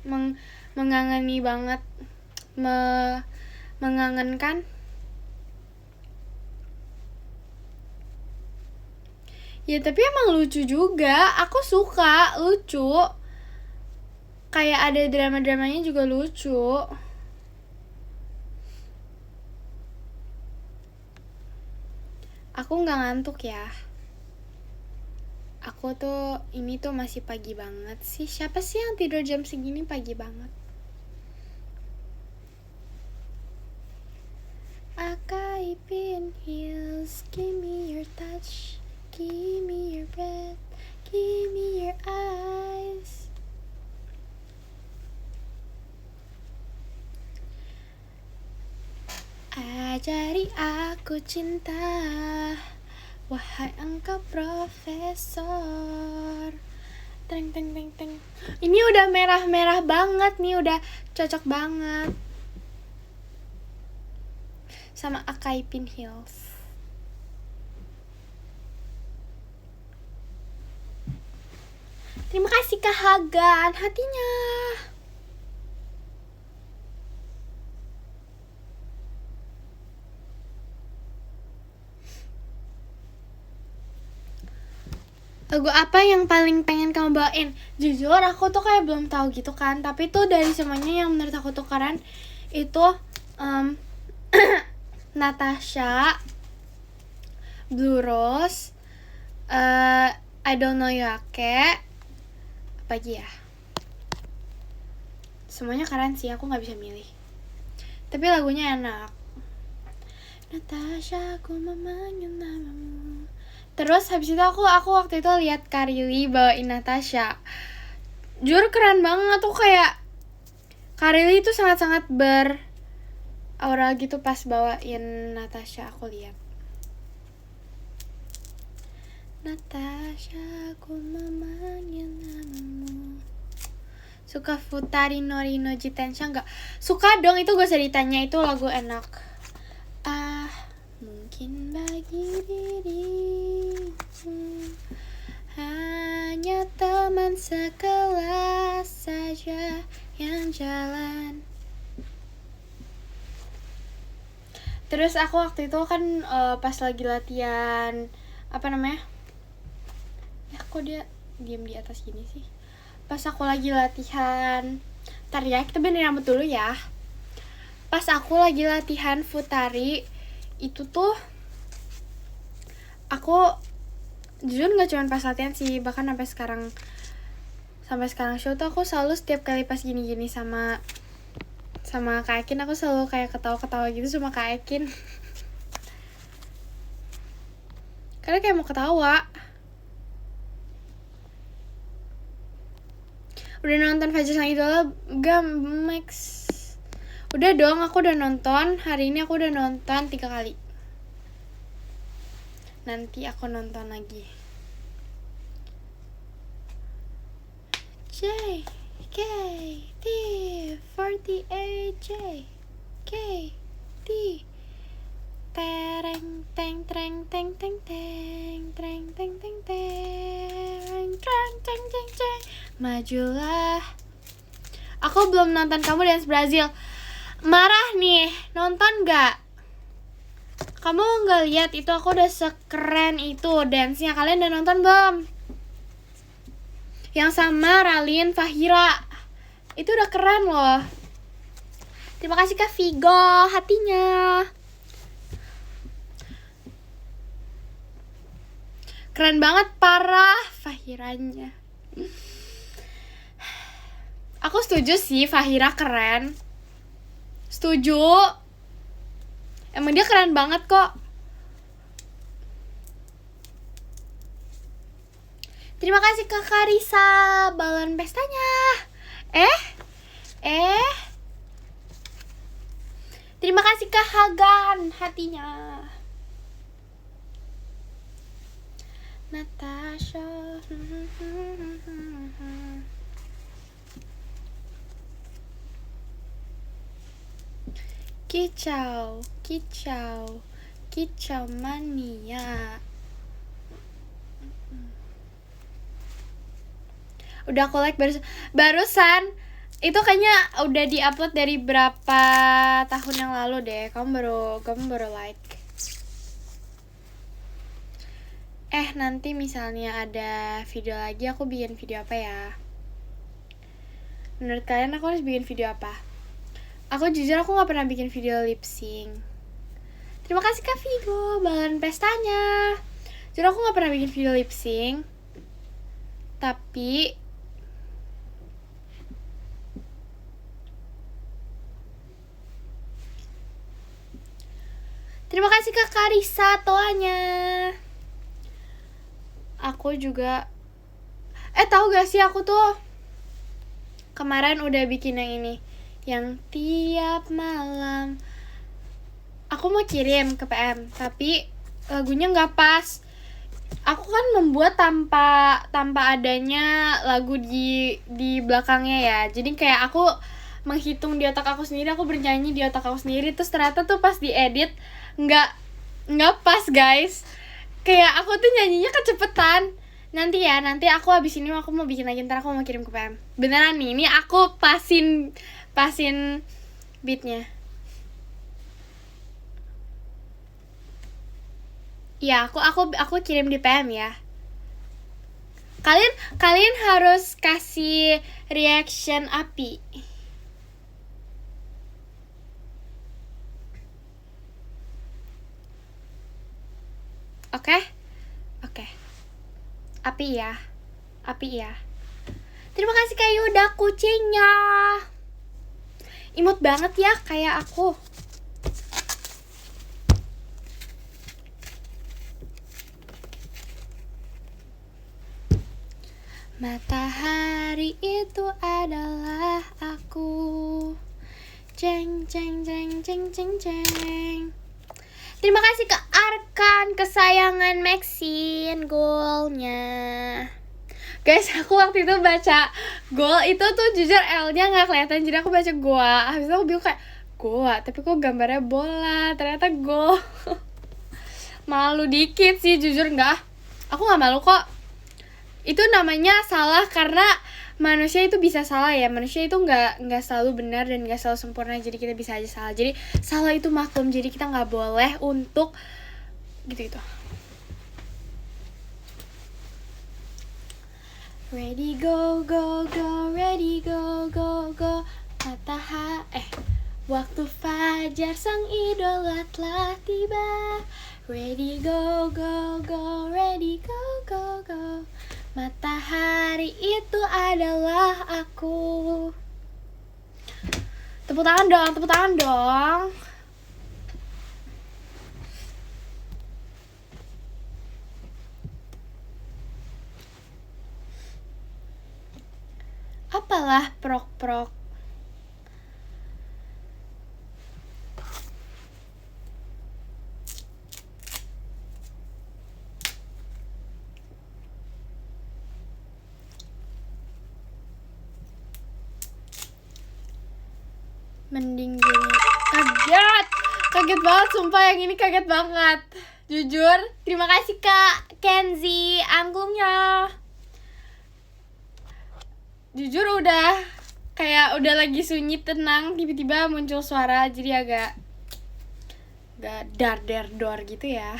Mengangeni banget. Mengangenkan. Ya tapi emang lucu juga. Aku suka lucu. Kayak ada drama-dramanya juga lucu. Aku gak ngantuk ya. Aku tuh, ini tuh masih pagi banget sih. Siapa sih yang tidur jam segini pagi banget? Akaipin heels, give me your touch, give me your breath, give me your eyes. Ajari aku cinta, wahai engkau profesor. Teng. Ini udah merah-merah banget nih, udah cocok banget sama Akaipin Heels. Terima kasih Kak Hagan hatinya. Lagu apa yang paling pengen kamu bawain? Jujur aku tuh kayak belum tahu gitu kan. Tapi tuh dari semuanya yang menurut aku tuh keren itu Natasha, Blue Rose, I Don't Know Yoake, apa lagi ya? Semuanya keren sih, aku gak bisa milih. Tapi lagunya enak. Natasha, aku memanggil namamu. Terus habis itu aku waktu itu lihat Karili bawain Natasha. Jujur keren banget tuh, kayak Karili itu sangat-sangat aura gitu pas bawain Natasha. Aku lihat Natasha, aku memanggil namamu. Suka Futari Nori no Jitensha enggak? Suka dong, itu gak usah ditanya, itu lagu enak. Mungkin bagi dirimu hanya teman sekelas saja yang jalan. Terus aku waktu itu kan pas lagi latihan kok dia diam di atas gini sih. Pas aku lagi latihan, ntar ya, kita benerin rambut dulu ya. Pas aku lagi latihan Futari itu tuh aku jujur gak cuma pas latihan sih, bahkan sampai sekarang show tuh aku selalu setiap kali pas gini-gini sama sama Kak Ekin. Aku selalu kayak ketawa-ketawa gitu sama Kak Ekin. Karena kayak mau ketawa. Udah nonton Fajar Sang Idola gak, Max? Udah dong, aku udah nonton. Hari ini aku udah nonton 3 kali. Nanti aku nonton lagi. J K T 48 J K T tereng teng teng teng teng teng teng teng teng teng teng teng teng teng. Majulah. Aku belum nonton Kamu Dance Brazil. Marah nih, nonton gak? Kamu gak lihat itu aku udah sekeren itu dance-nya. Kalian udah nonton belum? Yang sama Ralin Fahira. Itu udah keren loh. Terima kasih Kak Vigo hatinya. Keren banget, parah Fahiranya. Aku setuju sih, Fahira keren. Setuju. Emang dia keren banget kok. Terima kasih Kak Karisa, balon pestanya. Terima kasih Kak Hagan hatinya. Natasha. Kicau, kicau, kicau mania. Udah aku like barusan. Itu kayaknya udah diupload dari berapa tahun yang lalu deh. Kamu baru like. Nanti misalnya ada video lagi, aku bikin video apa ya? Menurut kalian aku harus bikin video apa? Aku jujur aku gak pernah bikin video lip sync. Terima kasih Kak Vigo, balon pestanya. Jujur aku gak pernah bikin video lip sync. Tapi terima kasih Kak Karisa toanya. Aku juga tahu gak sih, aku tuh kemarin udah bikin yang ini, yang tiap malam. Aku mau kirim ke PM, tapi lagunya nggak pas. Aku kan membuat tanpa adanya lagu di belakangnya ya. Jadi kayak aku menghitung di otak aku sendiri, aku bernyanyi di otak aku sendiri. Terus ternyata tuh pas diedit nggak pas guys. Kayak aku tuh nyanyinya kecepetan. Nanti aku abis ini aku mau bikin lagi, ntar aku mau kirim ke PM. Beneran nih, ini aku pasin beatnya. Ya, aku kirim di PM ya. Kalian harus kasih reaction api. Oke. Api ya. Terima kasih Kak Yuda kucingnya. Imut banget ya kayak aku. Matahari itu adalah aku. Jeng jeng jeng jeng jeng jeng. Terima kasih ke Arkan, kesayangan Maxine, goalnya. Guys, aku waktu itu baca goal itu tuh jujur L-nya gak kelihatan, jadi aku baca goa. Habis itu aku bingung kayak, goa, tapi kok gambarnya bola, ternyata goal. Malu dikit sih, jujur gak. Aku gak malu kok. Itu namanya salah karena manusia itu bisa salah ya. Manusia itu nggak selalu benar dan nggak selalu sempurna, jadi kita bisa aja salah. Jadi salah itu maklum, jadi kita nggak boleh untuk gitu. Ready go go go, ready go go go. Waktu fajar sang idola telah tiba. Ready go go go, ready go go go. Matahari itu adalah aku. Tepuk tangan dong, tepuk tangan dong. Apalah prok-prok. Mending gini. Kaget banget, sumpah yang ini kaget banget. Jujur, terima kasih Kak Kenzi angklungnya. Jujur udah lagi sunyi tenang, tiba-tiba muncul suara, jadi agak dar gitu ya.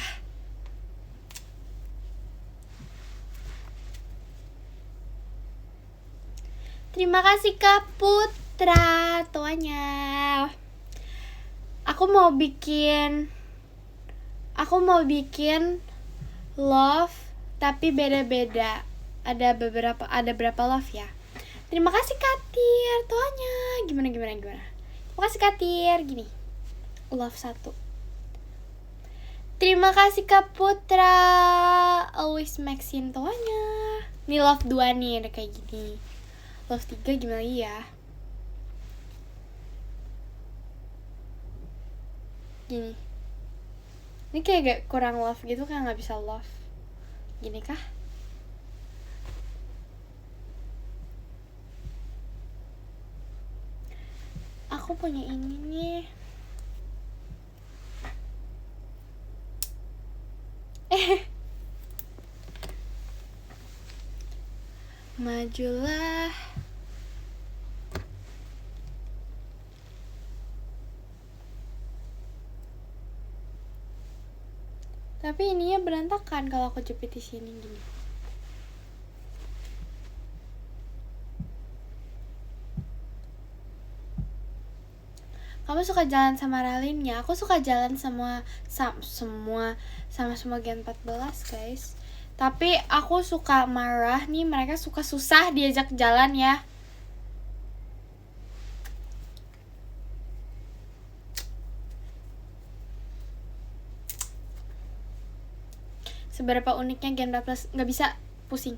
Terima kasih Kak Putra tuanya. Aku mau bikin love tapi beda-beda. Ada berapa love ya. Terima kasih Katir tuanya. Gimana. Terima kasih Katir. Gini. Love 1. Terima kasih Kak Putra. Always Maxine tuanya. Ini love 2 nih, ada kayak gini. Love 3 gimana ya? Gini. Ini kayak gak kurang love gitu, kan gak bisa love. Gini kah? Aku punya ini nih. Majulah. Tapi ininya berantakan kalau aku jepit di sini gini. Kamu suka jalan sama Ralin ya? Aku suka jalan sama semua Gen 14 guys. Tapi aku suka marah nih, mereka suka susah diajak jalan ya. Seberapa uniknya Gen 14 nggak bisa pusing.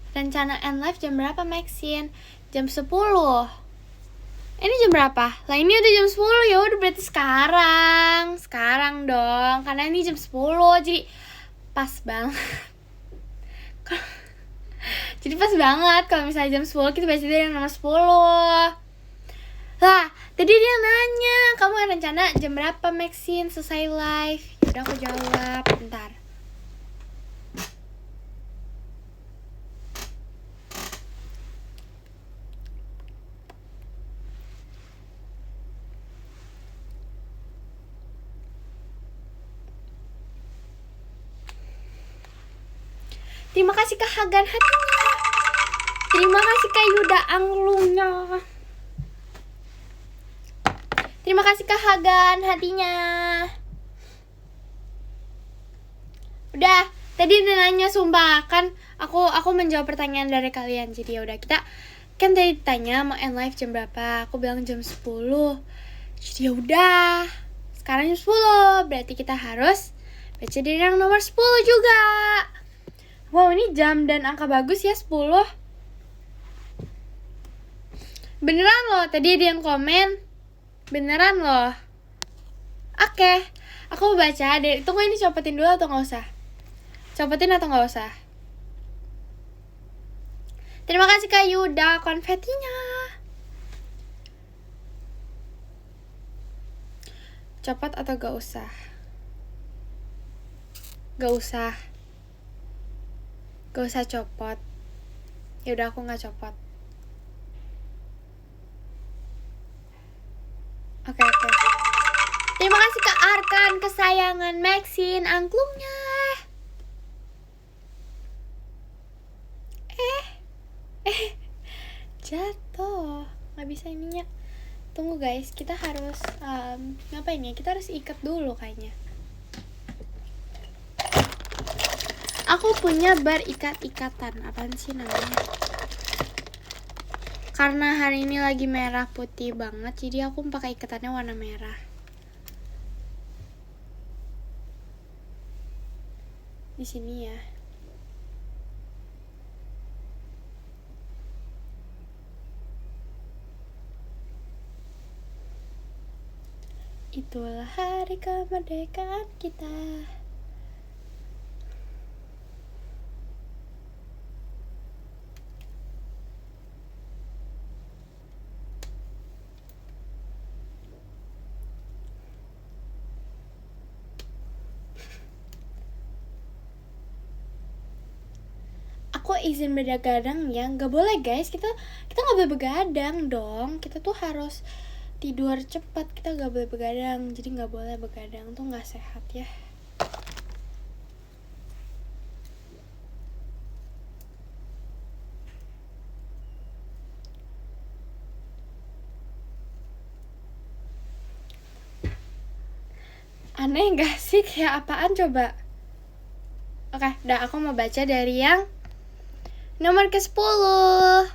Rencana end live jam berapa Maxine? Jam 10. Ini jam berapa? Lah ini udah jam 10 ya, udah berarti sekarang dong, karena ini jam 10 jadi pas banget. Jadi pas banget kalau misalnya jam 10 kita baca dari nomor 10. Lah, tadi dia nanya, kamu rencana jam berapa Maxine selesai live? Yaudah aku jawab, bentar. Terima kasih Kak Hagan hatinya. Terima kasih Kak Yuda anglungnya. Terima kasih Kak Hagan hatinya. Udah, tadi dia nanya sumpah kan aku menjawab pertanyaan dari kalian. Jadi ya udah, kita kan tadi ditanya mau end live jam berapa. Aku bilang jam 10. Jadi ya udah. Sekarang jam 10, berarti kita harus baca dari yang nomor 10 juga. Wow, ini jam dan angka bagus ya, 10. Beneran loh, tadi ada yang komen. Beneran loh. Oke, aku mau baca. Tunggu, ini copotin dulu atau gak usah? Copotin atau gak usah? Terima kasih Kak Yuda konfetinya. Copot atau gak usah? Gak usah. Gak usah copot. Ya udah, aku nggak copot. Oke. Terima kasih Kak Arkan kesayangan Maxine angklungnya. bisa ininya. Tunggu guys, kita harus ngapain ya? Kita harus ikat dulu kayaknya. Aku punya bar ikat-ikatan. Apaan sih namanya? Karena hari ini lagi merah putih banget, jadi aku pakai ikatannya warna merah. Di sini ya. Itulah hari kemerdekaan kita. Aku izin begadang ya, nggak boleh guys, kita nggak boleh begadang dong, kita tuh harus tidur cepat, kita nggak boleh begadang, jadi nggak boleh begadang tuh nggak sehat ya. Aneh nggak sih, kayak apaan coba? Oke, udah aku mau baca dari yang nomor ke-10.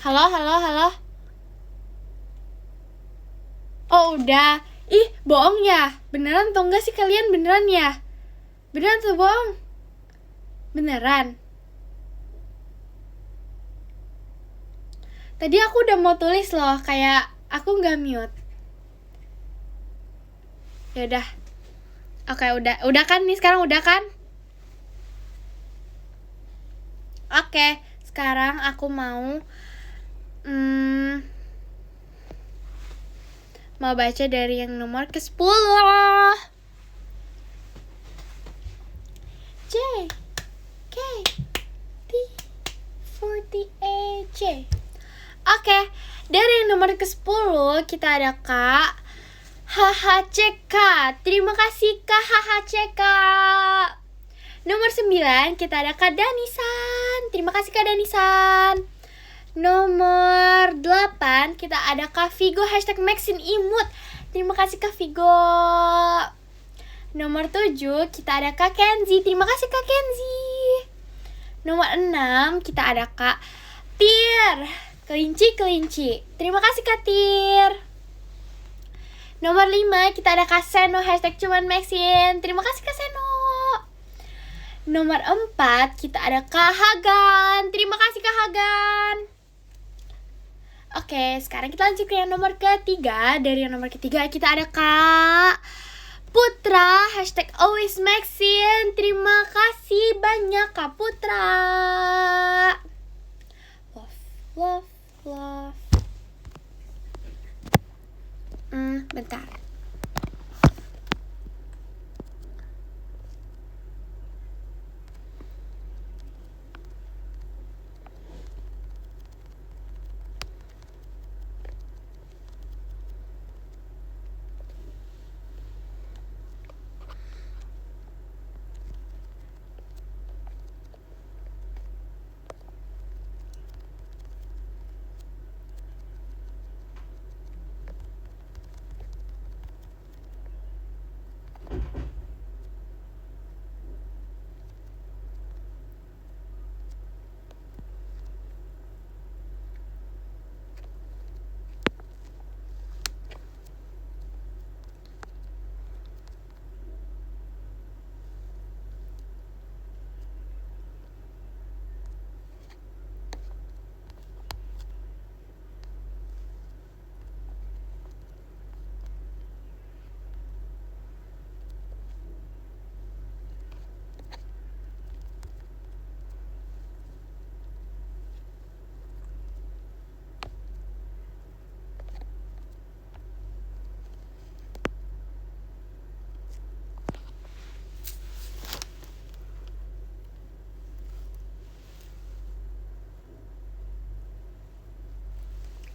Halo. Oh udah. Ih, bohong ya? Beneran atau enggak sih kalian? Beneran ya? Beneran atau bohong? Beneran. Tadi aku udah mau tulis loh, kayak aku nggak mute. Ya udah. Oke, udah kan nih sekarang, udah kan? Oke, sekarang aku mau baca dari yang nomor ke-10. J K T 48 J. Oke, dari yang nomor ke-10 kita ada Kak HHCK. Terima kasih Kak HHCK. Nomor 9 kita ada Kak Danisan. Terima kasih Kak Danisan. Nomor 8 kita ada Kak Vigo #MaxinImut. Terima kasih Kak Vigo. Nomor 7 kita ada Kak Kenzi. Terima kasih Kak Kenzi. Nomor 6 kita ada Kak Tir. Kelinci. Terima kasih Kak Tir. Nomor 5 kita ada Kak Seno #cumanmaxin. Terima kasih Kak Seno. Nomor 4 kita ada Kak Hagan. Terima kasih Kak Hagan. Oke, sekarang kita lanjut ke yang nomor ketiga. Dari yang nomor ketiga kita ada Kak Putra #alwaysmaxin. Terima kasih banyak Kak Putra. Love. Bentar.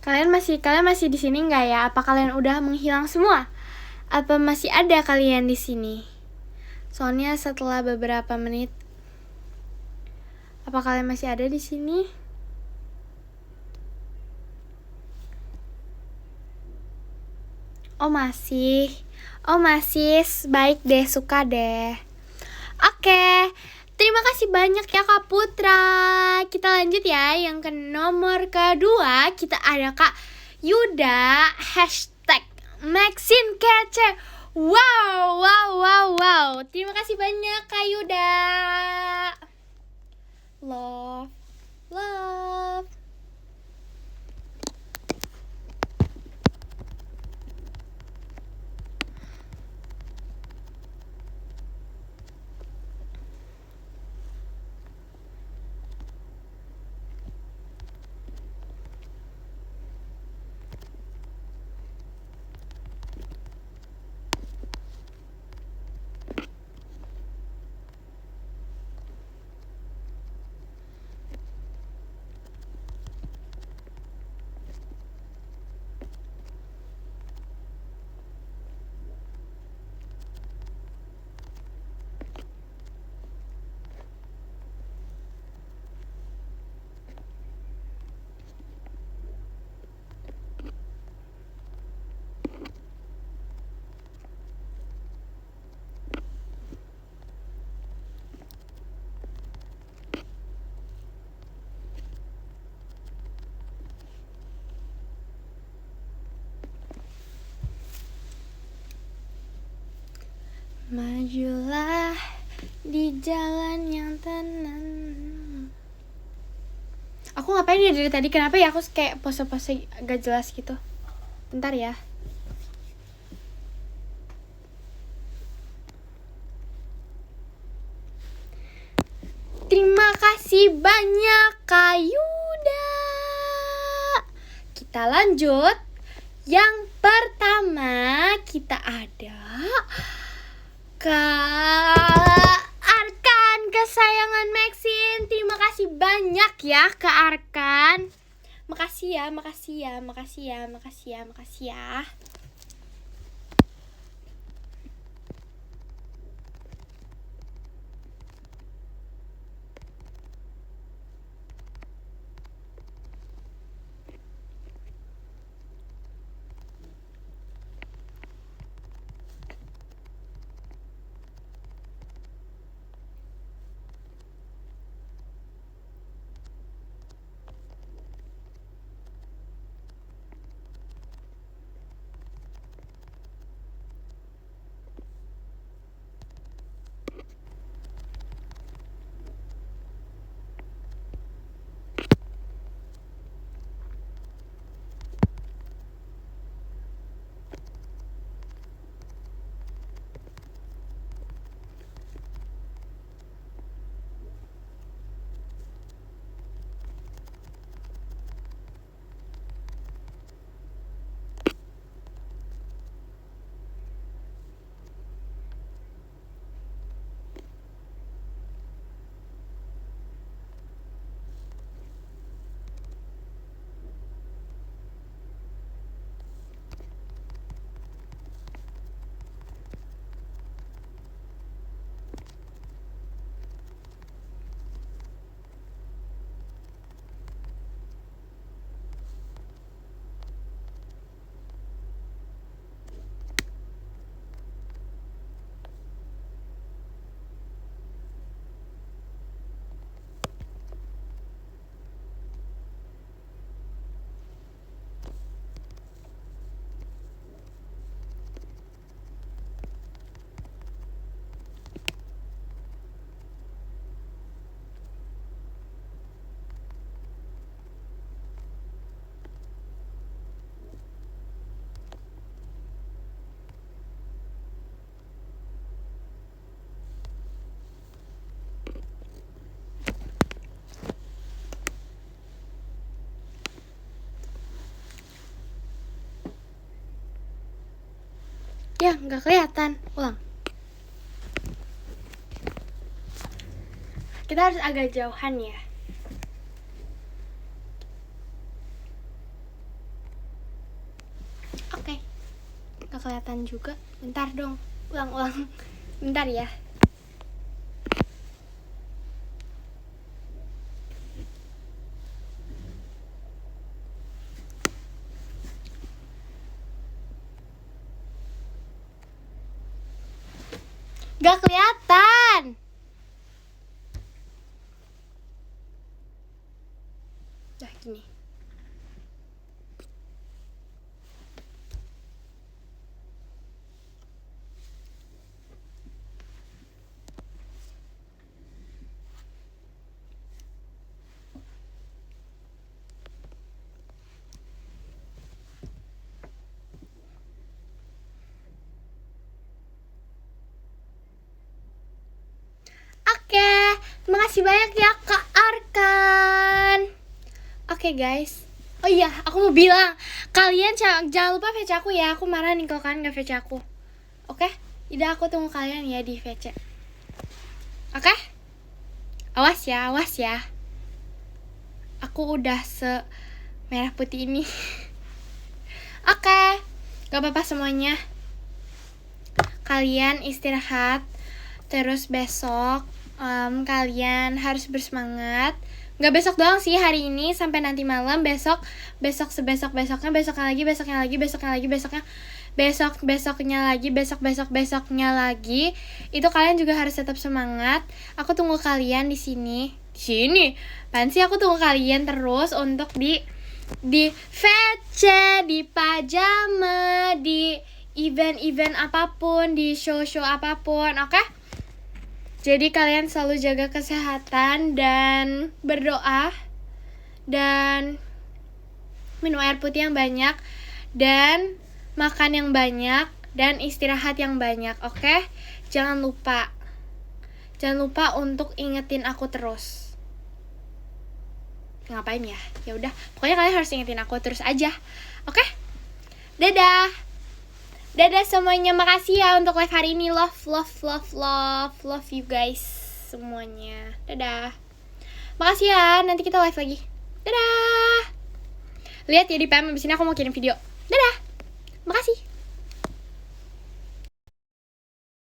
Kalian masih di sini nggak ya? Apa kalian udah menghilang semua? Apa masih ada kalian di sini? Soalnya setelah beberapa menit, apa kalian masih ada di sini? Oh masih. Baik deh, suka deh. Oke. Terima kasih banyak ya Kak Putra. Kita lanjut ya. Yang ke nomor kedua, kita ada Kak Yuda #Maxine Kece. Wow. Terima kasih banyak Kak Yuda. Love. Majulah di jalan yang tenang. Aku ngapain ya dari tadi? Kenapa ya aku kayak pose-pose gak jelas gitu? Bentar ya. Terima kasih banyak Kak Yuda. Kita lanjut. Yang pertama kita ada Kak Arkan kesayangan Maxine. Terima kasih banyak ya Kak Arkan. Makasih ya. Ya, nggak kelihatan. Ulang. Kita harus agak jauhan ya. Gak kelihatan juga. Bentar dong, ulang. Bentar ya. Gak kelihatan. Dah gini. Oke, terima kasih banyak ya Kak Arkan. Oke guys. Oh iya, aku mau bilang, kalian jangan lupa VC aku ya. Aku marah nih kalau kalian gak VC aku. Oke? Jadi aku tunggu kalian ya di VC. Oke? Awas ya. Aku udah merah putih ini. Oke. Gak apa-apa semuanya. Kalian istirahat. Terus besok kalian harus bersemangat. Gak besok doang sih, hari ini sampai nanti malam. Besoknya lagi. Itu kalian juga harus tetap semangat. Aku tunggu kalian di sini. Apaan sih, aku tunggu kalian terus untuk di VC, di pajama, di event apapun, di show apapun, oke? Jadi kalian selalu jaga kesehatan dan berdoa dan minum air putih yang banyak dan makan yang banyak dan istirahat yang banyak, oke? Jangan lupa untuk ingetin aku terus. Ngapain ya? Ya udah, pokoknya kalian harus ingetin aku terus aja, oke? Dadah semuanya, makasih ya untuk live hari ini. Love you guys semuanya. Dadah. Makasih ya, nanti kita live lagi. Dadah. Lihat ya di PM, abis ini aku mau kirim video.